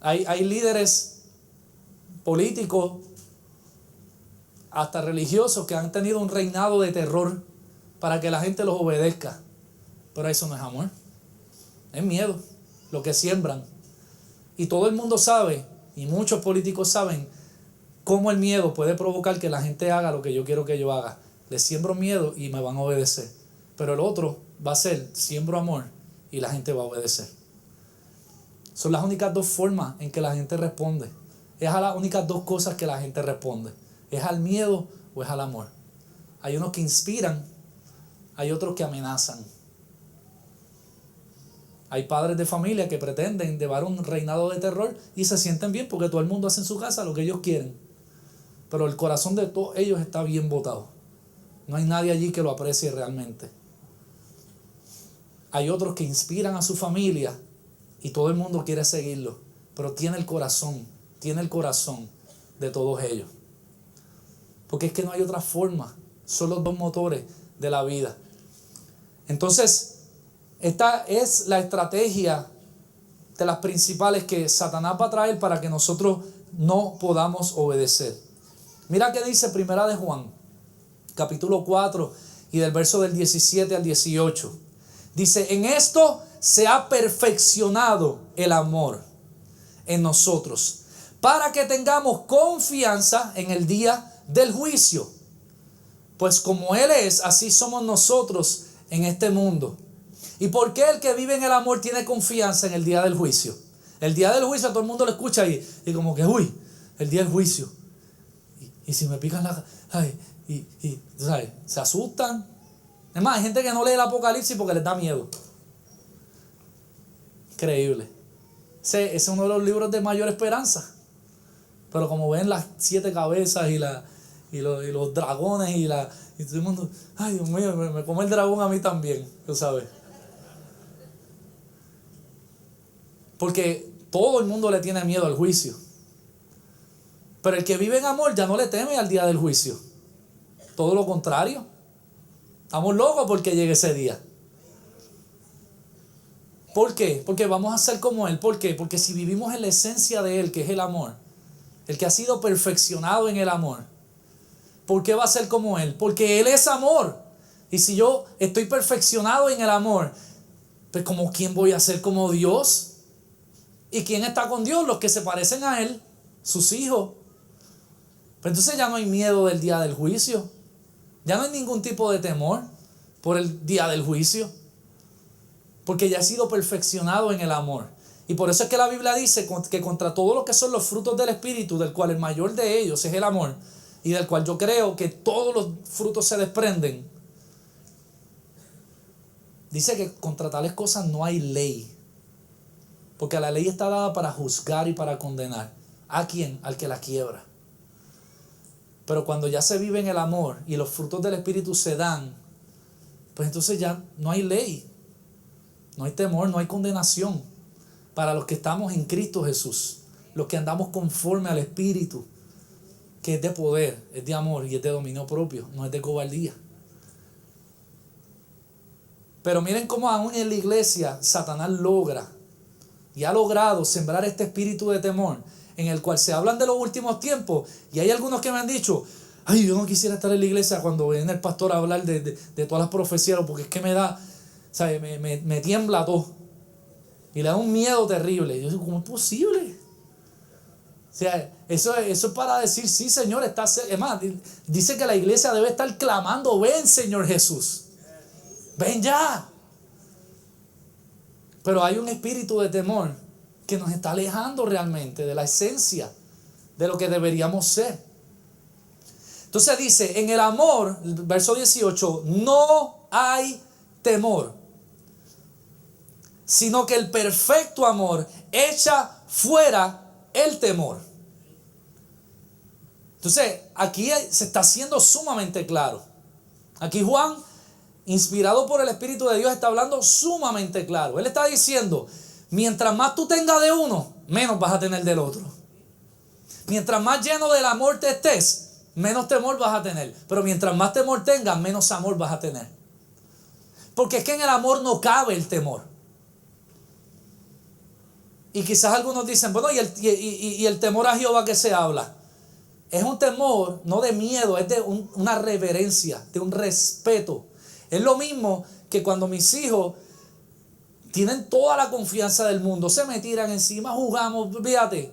Hay líderes políticos, hasta religiosos, que han tenido un reinado de terror para que la gente los obedezca. Pero eso no es amor. Es miedo, lo que siembran. Y todo el mundo sabe, y muchos políticos saben, cómo el miedo puede provocar que la gente haga lo que yo quiero que yo haga. Les siembro miedo y me van a obedecer. Pero el otro va a ser, siembro amor y la gente va a obedecer. Son las únicas dos formas en que la gente responde. Es a las únicas dos cosas que la gente responde. ¿Es al miedo o es al amor? Hay unos que inspiran, hay otros que amenazan. Hay padres de familia que pretenden llevar un reinado de terror y se sienten bien porque todo el mundo hace en su casa lo que ellos quieren. Pero el corazón de todos ellos está bien botado. No hay nadie allí que lo aprecie realmente. Hay otros que inspiran a su familia y todo el mundo quiere seguirlo. Pero tiene el corazón de todos ellos. Porque es que no hay otra forma. Son los dos motores de la vida. Entonces, esta es la estrategia de las principales que Satanás va a traer para que nosotros no podamos obedecer. Mira qué dice Primera de Juan, capítulo 4 y del verso del 17 al 18. Dice, en esto se ha perfeccionado el amor en nosotros, para que tengamos confianza en el día del juicio. Pues como Él es, así somos nosotros en este mundo. ¿Y por qué el que vive en el amor tiene confianza en el día del juicio? El día del juicio a todo el mundo lo escucha y como que, uy, el día del juicio. Y si me pican la... Ay, ¿sabes? Se asustan. Es más, hay gente que no lee el Apocalipsis porque les da miedo. Increíble. Ese es uno de los libros de mayor esperanza. Pero como ven las 7 cabezas y los dragones y todo el mundo, ay Dios mío, me come el dragón a mí también, tú sabes. Porque todo el mundo le tiene miedo al juicio. Pero el que vive en amor ya no le teme al día del juicio. Todo lo contrario. Estamos locos porque llegue ese día. ¿Por qué? Porque vamos a ser como Él. ¿Por qué? Porque si vivimos en la esencia de Él, que es el amor, el que ha sido perfeccionado en el amor, ¿por qué va a ser como Él? Porque Él es amor. Y si yo estoy perfeccionado en el amor, pues ¿como quién voy a ser como Dios? ¿Y quién está con Dios? Los que se parecen a Él, sus hijos. Pero entonces ya no hay miedo del día del juicio. Ya no hay ningún tipo de temor por el día del juicio. Porque ya ha sido perfeccionado en el amor. Y por eso es que la Biblia dice que contra todo lo que son los frutos del Espíritu, del cual el mayor de ellos es el amor, y del cual yo creo que todos los frutos se desprenden, dice que contra tales cosas no hay ley. Porque la ley está dada para juzgar y para condenar. ¿A quién? Al que la quiebra. Pero cuando ya se vive en el amor y los frutos del Espíritu se dan, pues entonces ya no hay ley, no hay temor, no hay condenación para los que estamos en Cristo Jesús, los que andamos conforme al Espíritu, que es de poder, es de amor y es de dominio propio, no es de cobardía. Pero miren cómo aún en la iglesia Satanás logra y ha logrado sembrar este espíritu de temor, en el cual se hablan de los últimos tiempos, y hay algunos que me han dicho, ay, yo no quisiera estar en la iglesia cuando viene el pastor a hablar de todas las profecías, porque es que me da, ¿sabes? Me tiembla todo, y le da un miedo terrible. Y yo digo, ¿cómo es posible? O sea, eso es para decir, sí, Señor, está cerca. Es más, dice que la iglesia debe estar clamando, ven, Señor Jesús, ven ya. Pero hay un espíritu de temor que nos está alejando realmente de la esencia de lo que deberíamos ser. Entonces dice, en el amor, verso 18, no hay temor, sino que el perfecto amor echa fuera el temor. Entonces, aquí se está haciendo sumamente claro. Aquí Juan, inspirado por el Espíritu de Dios, está hablando sumamente claro. Él está diciendo, mientras más tú tengas de uno, menos vas a tener del otro. Mientras más lleno del amor te estés, menos temor vas a tener. Pero mientras más temor tengas, menos amor vas a tener. Porque es que en el amor no cabe el temor. Y quizás algunos dicen, bueno, y el temor a Jehová que se habla. Es un temor, no de miedo, es de una reverencia, de un respeto. Es lo mismo que cuando mis hijos tienen toda la confianza del mundo, se me tiran encima, jugamos, fíjate,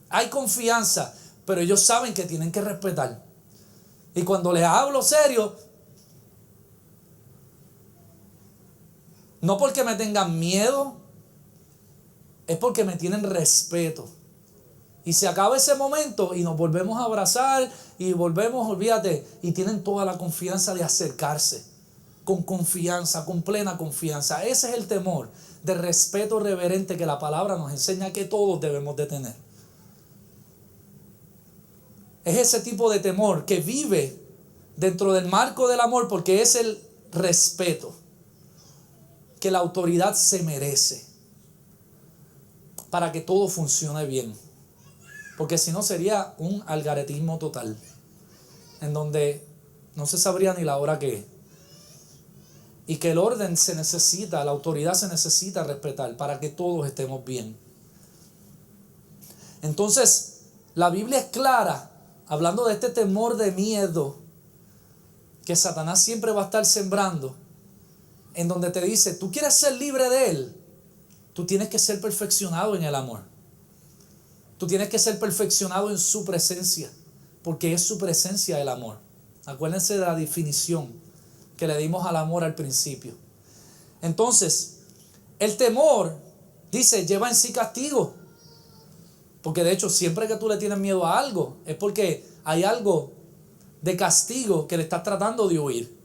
hay confianza, pero ellos saben que tienen que respetar. Y cuando les hablo serio, no porque me tengan miedo, es porque me tienen respeto. Y se acaba ese momento y nos volvemos a abrazar y volvemos, olvídate, y tienen toda la confianza de acercarse. Con confianza, con plena confianza. Ese es el temor de respeto reverente que la palabra nos enseña que todos debemos de tener. Es ese tipo de temor que vive dentro del marco del amor, porque es el respeto que la autoridad se merece para que todo funcione bien. Porque si no sería un algaretismo total, en donde no se sabría ni la hora que es. Y que el orden se necesita, la autoridad se necesita respetar para que todos estemos bien. Entonces, la Biblia es clara, hablando de este temor de miedo que Satanás siempre va a estar sembrando. en donde te dice, tú quieres ser libre de él, tú tienes que ser perfeccionado en el amor. Tú tienes que ser perfeccionado en su presencia, porque es su presencia el amor. Acuérdense de la definición que le dimos al amor al principio. Entonces, el temor, dice, lleva en sí castigo. Porque de hecho, siempre que tú le tienes miedo a algo, es porque hay algo de castigo que le estás tratando de huir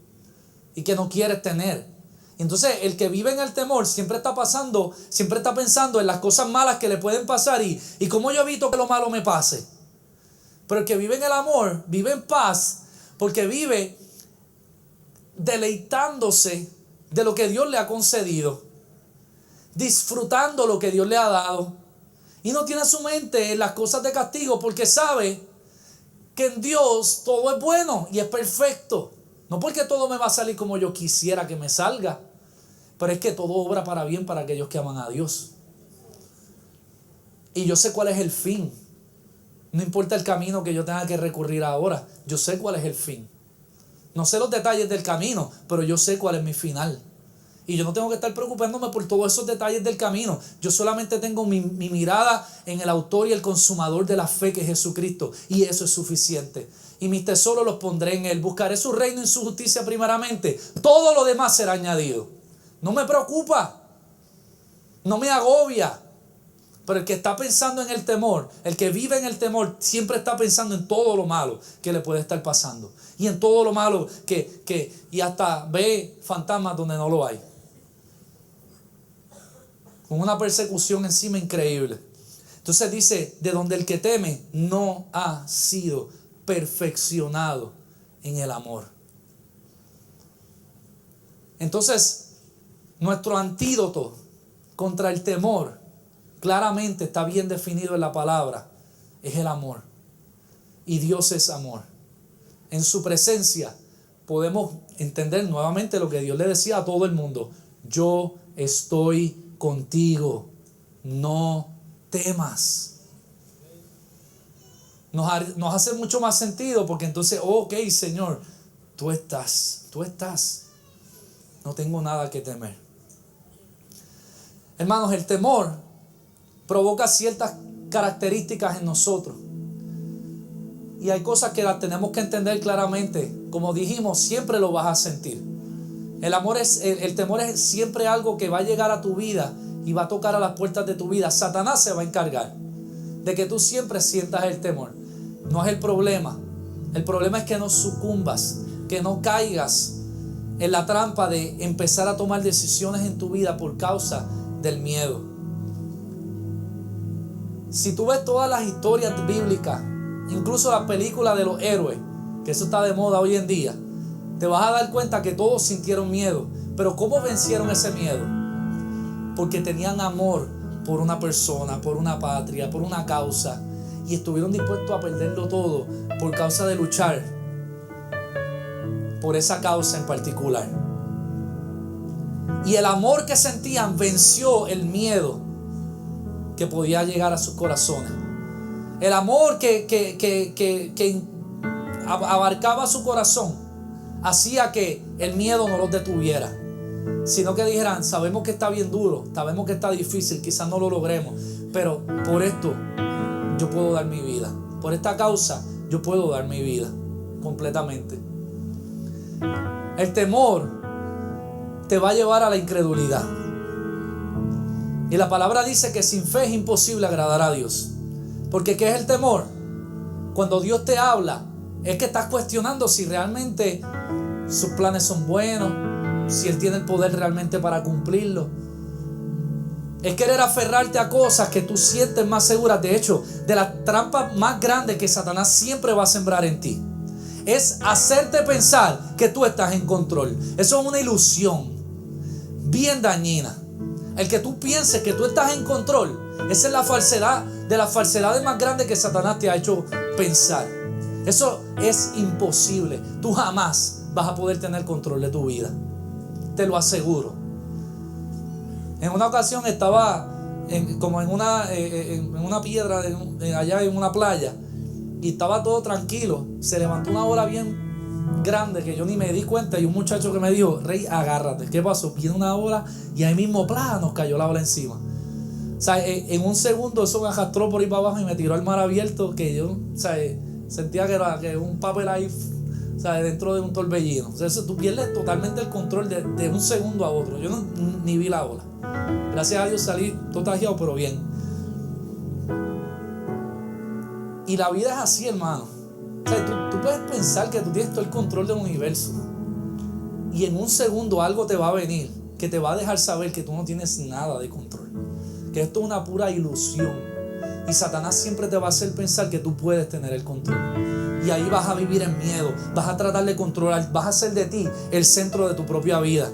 y que no quieres tener. Entonces, el que vive en el temor siempre está pensando en las cosas malas que le pueden pasar y cómo yo evito que lo malo me pase. Pero el que vive en el amor, vive en paz, porque vive deleitándose de lo que Dios le ha concedido, disfrutando lo que Dios le ha dado, y no tiene su mente en las cosas de castigo, porque sabe que en Dios todo es bueno y es perfecto. No porque todo me va a salir como yo quisiera que me salga, pero es que todo obra para bien para aquellos que aman a Dios. Y yo sé cuál es el fin. No importa el camino que yo tenga que recurrir ahora, yo sé cuál es el fin. No sé los detalles del camino, pero yo sé cuál es mi final. Y yo no tengo que estar preocupándome por todos esos detalles del camino. Yo solamente tengo mi mirada en el autor y el consumador de la fe, que es Jesucristo. Y eso es suficiente. Y mis tesoros los pondré en él. Buscaré su reino y su justicia primeramente. Todo lo demás será añadido. No me preocupa. No me agobia. Pero el que está pensando en el temor, el que vive en el temor, siempre está pensando en todo lo malo que le puede estar pasando. Y en todo lo malo y hasta ve fantasmas donde no lo hay. Con una persecución encima increíble. Entonces dice, de donde el que teme no ha sido perfeccionado en el amor. Entonces, nuestro antídoto contra el temor, claramente está bien definido en la palabra, es el amor. Y Dios es amor. En su presencia podemos entender nuevamente lo que Dios le decía a todo el mundo: yo estoy contigo, no temas. Nos hace mucho más sentido, porque entonces, ok, Señor, tú estás, no tengo nada que temer. Hermanos, el temor provoca ciertas características en nosotros, y hay cosas que las tenemos que entender claramente. Como dijimos, siempre lo vas a sentir. El temor es siempre algo que va a llegar a tu vida y va a tocar a las puertas de tu vida. Satanás se va a encargar de que tú siempre sientas el temor. No es el problema. El problema es que no sucumbas, que no caigas en la trampa de empezar a tomar decisiones en tu vida por causa del miedo. Si tú ves todas las historias bíblicas, incluso las películas de los héroes, que eso está de moda hoy en día, te vas a dar cuenta que todos sintieron miedo. Pero ¿cómo vencieron ese miedo? Porque tenían amor por una persona, por una patria, por una causa, y estuvieron dispuestos a perderlo todo por causa de luchar por esa causa en particular. Y el amor que sentían venció el miedo que podía llegar a sus corazones. El amor que abarcaba su corazón hacía que el miedo no los detuviera, sino que dijeran: sabemos que está bien duro, sabemos que está difícil, quizás no lo logremos, pero por esto yo puedo dar mi vida, por esta causa yo puedo dar mi vida completamente. El temor te va a llevar a la incredulidad, y la palabra dice que sin fe es imposible agradar a Dios. Porque ¿qué es el temor? Cuando Dios te habla, es que estás cuestionando si realmente sus planes son buenos, si Él tiene el poder realmente para cumplirlo. Es querer aferrarte a cosas que tú sientes más seguras. De hecho, de la trampa más grande que Satanás siempre va a sembrar en ti, es hacerte pensar que tú estás en control. Eso es una ilusión bien dañina. El que tú pienses que tú estás en control, esa es la falsedad de las falsedades más grandes que Satanás te ha hecho pensar. Eso es imposible. Tú jamás vas a poder tener control de tu vida, te lo aseguro. En una ocasión estaba en una piedra allá en una playa, y estaba todo tranquilo. Se levantó una ola bien grande que yo ni me di cuenta, y un muchacho que me dijo: Rey, agárrate. ¿Qué pasó? Viene una ola y ahí mismo, ¡plá!, nos cayó la ola encima. O sea, en un segundo eso me arrastró por ahí para abajo y me tiró al mar abierto, que yo, o sea, sentía que era que un papel ahí, o sea, dentro de un torbellino. O sea, eso, tú pierdes totalmente el control de un segundo a otro. Yo ni vi la ola. Gracias a Dios salí todo trajeado, pero bien. Y la vida es así, hermano. O sea, tú puedes pensar que tú tienes todo el control del universo, y en un segundo algo te va a venir que te va a dejar saber que tú no tienes nada de control, que esto es una pura ilusión, y Satanás siempre te va a hacer pensar que tú puedes tener el control, y ahí vas a vivir en miedo, vas a tratar de controlar, vas a hacer de ti el centro de tu propia vida,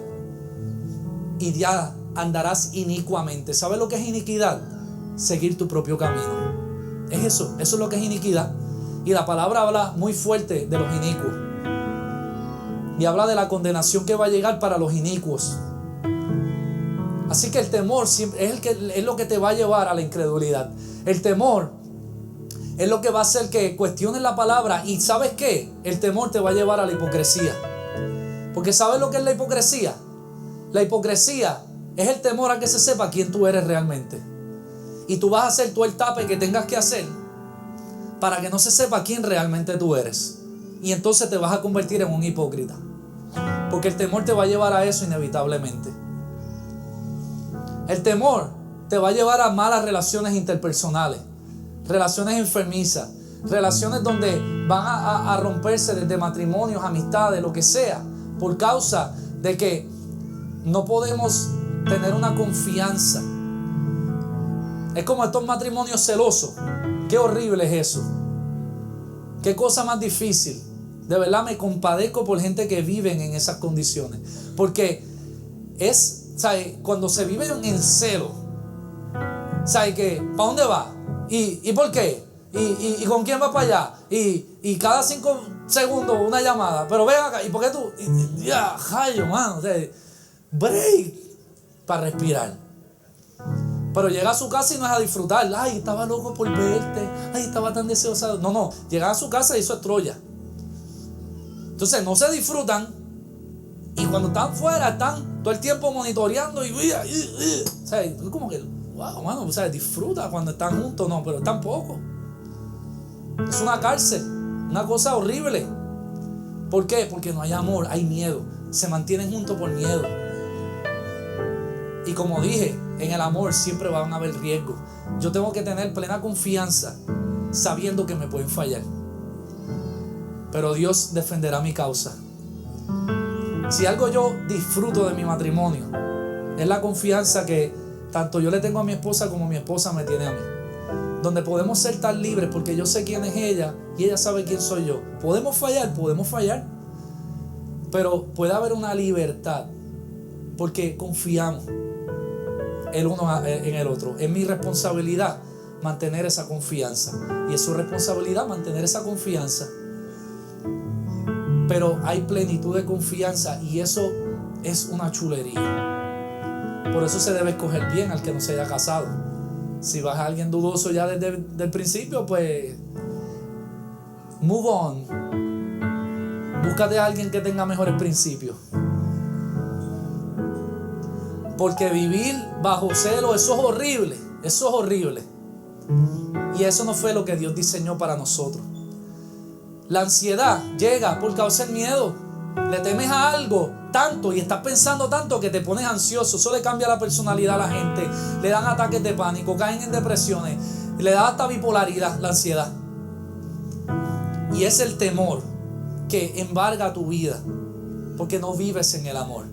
y ya andarás inicuamente. ¿Sabes lo que es iniquidad? Seguir tu propio camino. Es eso es lo que es iniquidad. Y la palabra habla muy fuerte de los inicuos, y habla de la condenación que va a llegar para los inicuos. Así que el temor es lo que te va a llevar a la incredulidad. El temor es lo que va a hacer que cuestiones la palabra. Y ¿sabes qué? El temor te va a llevar a la hipocresía. Porque ¿sabes lo que es la hipocresía? La hipocresía es el temor a que se sepa quién tú eres realmente. Y tú vas a hacer todo el tape que tengas que hacer para que no se sepa quién realmente tú eres. Y entonces te vas a convertir en un hipócrita. Porque el temor te va a llevar a eso inevitablemente. El temor te va a llevar a malas relaciones interpersonales, relaciones enfermizas, relaciones donde van a romperse desde matrimonios, amistades, lo que sea, por causa de que no podemos tener una confianza. Es como estos matrimonios celosos. Qué horrible es eso. Qué cosa más difícil. De verdad me compadezco por gente que viven en esas condiciones. Porque ¿sabes? Cuando se vive en celo, ¿sabes qué? ¿Para dónde va? ¿Y por qué? ¿Y con quién va para allá? Y cada 5 segundos una llamada. Pero ven acá, ¿y por qué tú? Ya, jayo, mano. O sea, break para respirar. Pero llega a su casa y no es a disfrutar. Ay, estaba loco por verte. Ay, estaba tan deseoso. No. Llega a su casa y eso es Troya. Entonces no se disfrutan. Y cuando están fuera, están todo el tiempo monitoreando. O sea, es como que, wow, mano, o sea, disfruta cuando están juntos. No, pero tampoco. Es una cárcel. Una cosa horrible. ¿Por qué? Porque no hay amor, hay miedo. Se mantienen juntos por miedo. Y como dije, en el amor siempre van a haber riesgos. Yo tengo que tener plena confianza, sabiendo que me pueden fallar. Pero Dios defenderá mi causa. Si algo yo disfruto de mi matrimonio, es la confianza que tanto yo le tengo a mi esposa como mi esposa me tiene a mí. Donde podemos ser tan libres porque yo sé quién es ella y ella sabe quién soy yo. Podemos fallar. Pero puede haber una libertad porque confiamos el uno en el otro. Es mi responsabilidad mantener esa confianza, y es su responsabilidad mantener esa confianza. Pero hay plenitud de confianza, y eso es una chulería. Por eso se debe escoger bien al que no se haya casado. Si vas a alguien dudoso ya desde el principio, pues move on. Búscate a alguien que tenga mejores principios. Porque vivir bajo celo, eso es horrible. Eso es horrible. Y eso no fue lo que Dios diseñó para nosotros. La ansiedad llega por causa del miedo. Le temes a algo tanto y estás pensando tanto que te pones ansioso. Eso le cambia la personalidad a la gente. Le dan ataques de pánico, caen en depresiones. Le da hasta bipolaridad, la ansiedad. Y es el temor que embarga tu vida. Porque no vives en el amor.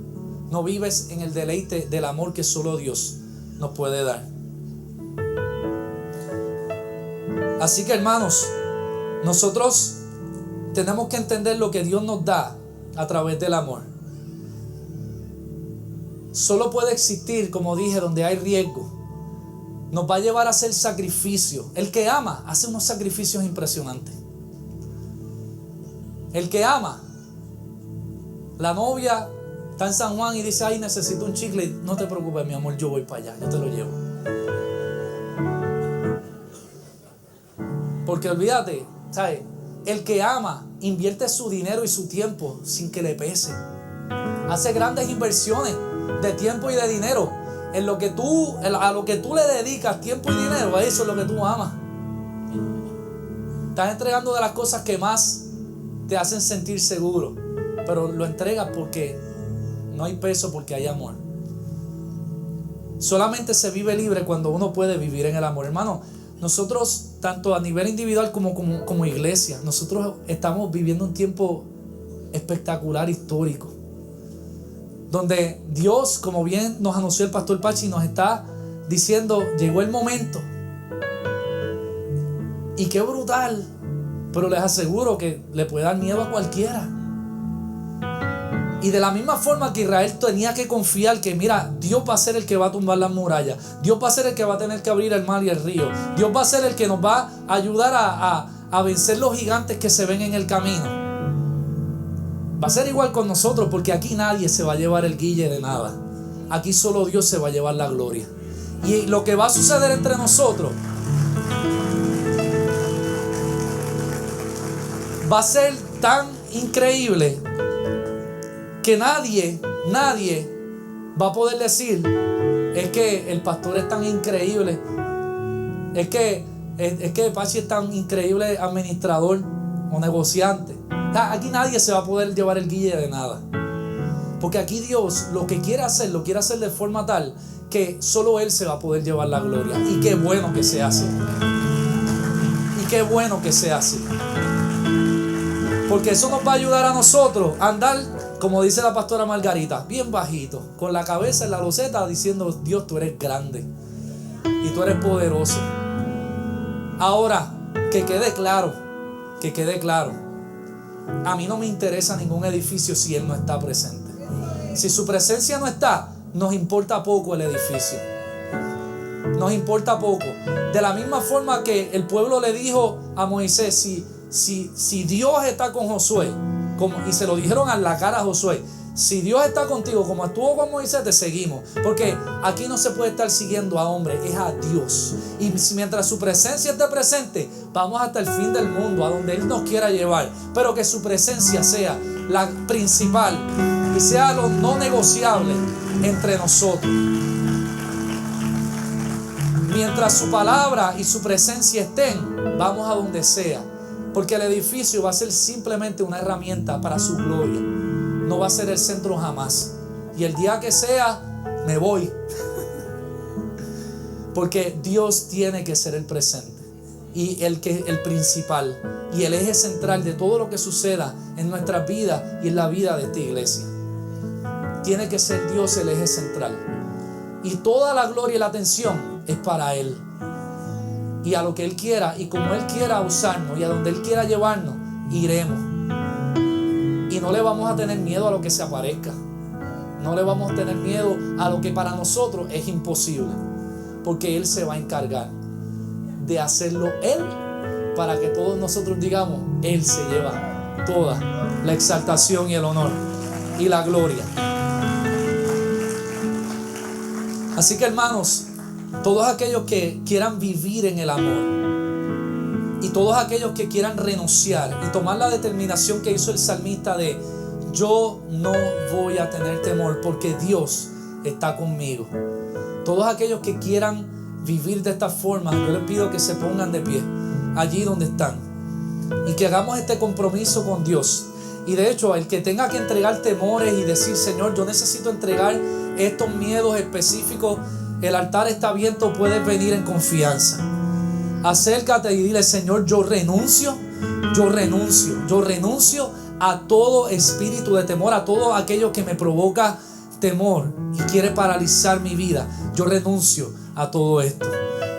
No vives en el deleite del amor que solo Dios nos puede dar. Así que, hermanos, nosotros tenemos que entender lo que Dios nos da a través del amor. Solo puede existir, como dije, donde hay riesgo. Nos va a llevar a hacer sacrificio. El que ama hace unos sacrificios impresionantes. El que ama, la novia está en San Juan y dice: ay, necesito un chicle. No te preocupes, mi amor, yo voy para allá, yo te lo llevo. Porque olvídate, ¿sabes? El que ama invierte su dinero y su tiempo sin que le pese. Hace grandes inversiones de tiempo y de dinero en lo que a lo que tú le dedicas tiempo y dinero. A eso es lo que tú amas. Estás entregando de las cosas que más te hacen sentir seguro, pero lo entregas porque no hay peso, porque hay amor. Solamente se vive libre cuando uno puede vivir en el amor. Hermano, nosotros, tanto a nivel individual como iglesia, nosotros estamos viviendo un tiempo espectacular, histórico, donde Dios, como bien nos anunció el pastor Pachi, nos está diciendo, llegó el momento. Y qué brutal, pero les aseguro que le puede dar miedo a cualquiera. Y de la misma forma que Israel tenía que confiar que, mira, Dios va a ser el que va a tumbar las murallas, Dios va a ser el que va a tener que abrir el mar y el río, Dios va a ser el que nos va a ayudar a vencer los gigantes que se ven en el camino. Va a ser igual con nosotros, porque aquí nadie se va a llevar el guille de nada. Aquí solo Dios se va a llevar la gloria. Y lo que va a suceder entre nosotros va a ser tan increíble que nadie va a poder decir, es que el pastor es tan increíble, es que Pachi es tan increíble administrador o negociante. Aquí nadie se va a poder llevar el guille de nada, porque aquí Dios lo que quiere hacer, lo quiere hacer de forma tal que solo Él se va a poder llevar la gloria. Y qué bueno que sea así. Y qué bueno que sea así, porque eso nos va a ayudar a nosotros a andar, como dice la pastora Margarita, bien bajito, con la cabeza en la loseta, diciendo, Dios, tú eres grande y tú eres poderoso. Ahora, que quede claro, a mí no me interesa ningún edificio si Él no está presente. Si su presencia no está, nos importa poco el edificio. Nos importa poco. De la misma forma que el pueblo le dijo a Moisés, si Dios está con Josué, y se lo dijeron a la cara a Josué, si Dios está contigo como estuvo con Moisés, te seguimos, porque aquí no se puede estar siguiendo a hombres, es a Dios. Y mientras su presencia esté presente, vamos hasta el fin del mundo, a donde Él nos quiera llevar, pero que su presencia sea la principal y sea lo no negociable entre nosotros. Mientras su palabra y su presencia estén, vamos a donde sea, porque el edificio va a ser simplemente una herramienta para su gloria. No va a ser el centro jamás. Y el día que sea, me voy. Porque Dios tiene que ser el presente. Y el principal. Y el eje central de todo lo que suceda en nuestras vidas y en la vida de esta iglesia. Tiene que ser Dios el eje central. Y toda la gloria y la atención es para Él. Y a lo que Él quiera y como Él quiera usarnos y a donde Él quiera llevarnos, iremos. Y no le vamos a tener miedo a lo que se aparezca. No le vamos a tener miedo a lo que para nosotros es imposible. Porque Él se va a encargar de hacerlo Él, para que todos nosotros digamos, Él se lleva toda la exaltación y el honor y la gloria. Así que, hermanos, todos aquellos que quieran vivir en el amor y todos aquellos que quieran renunciar y tomar la determinación que hizo el salmista de yo no voy a tener temor porque Dios está conmigo. Todos aquellos que quieran vivir de esta forma, yo les pido que se pongan de pie allí donde están y que hagamos este compromiso con Dios. Y de hecho, el que tenga que entregar temores y decir, Señor, yo necesito entregar estos miedos específicos, el altar está abierto, puedes venir en confianza. Acércate y dile, Señor, yo renuncio a todo espíritu de temor, a todo aquello que me provoca temor y quiere paralizar mi vida. Yo renuncio a todo esto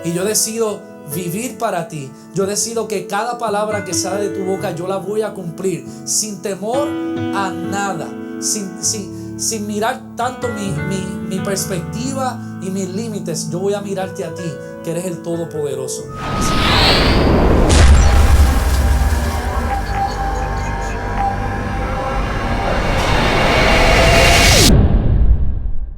y yo decido vivir para ti. Yo decido que cada palabra que sale de tu boca yo la voy a cumplir sin temor a nada, sin mirar tanto mi perspectiva y mis límites. Yo voy a mirarte a ti, que eres el Todopoderoso.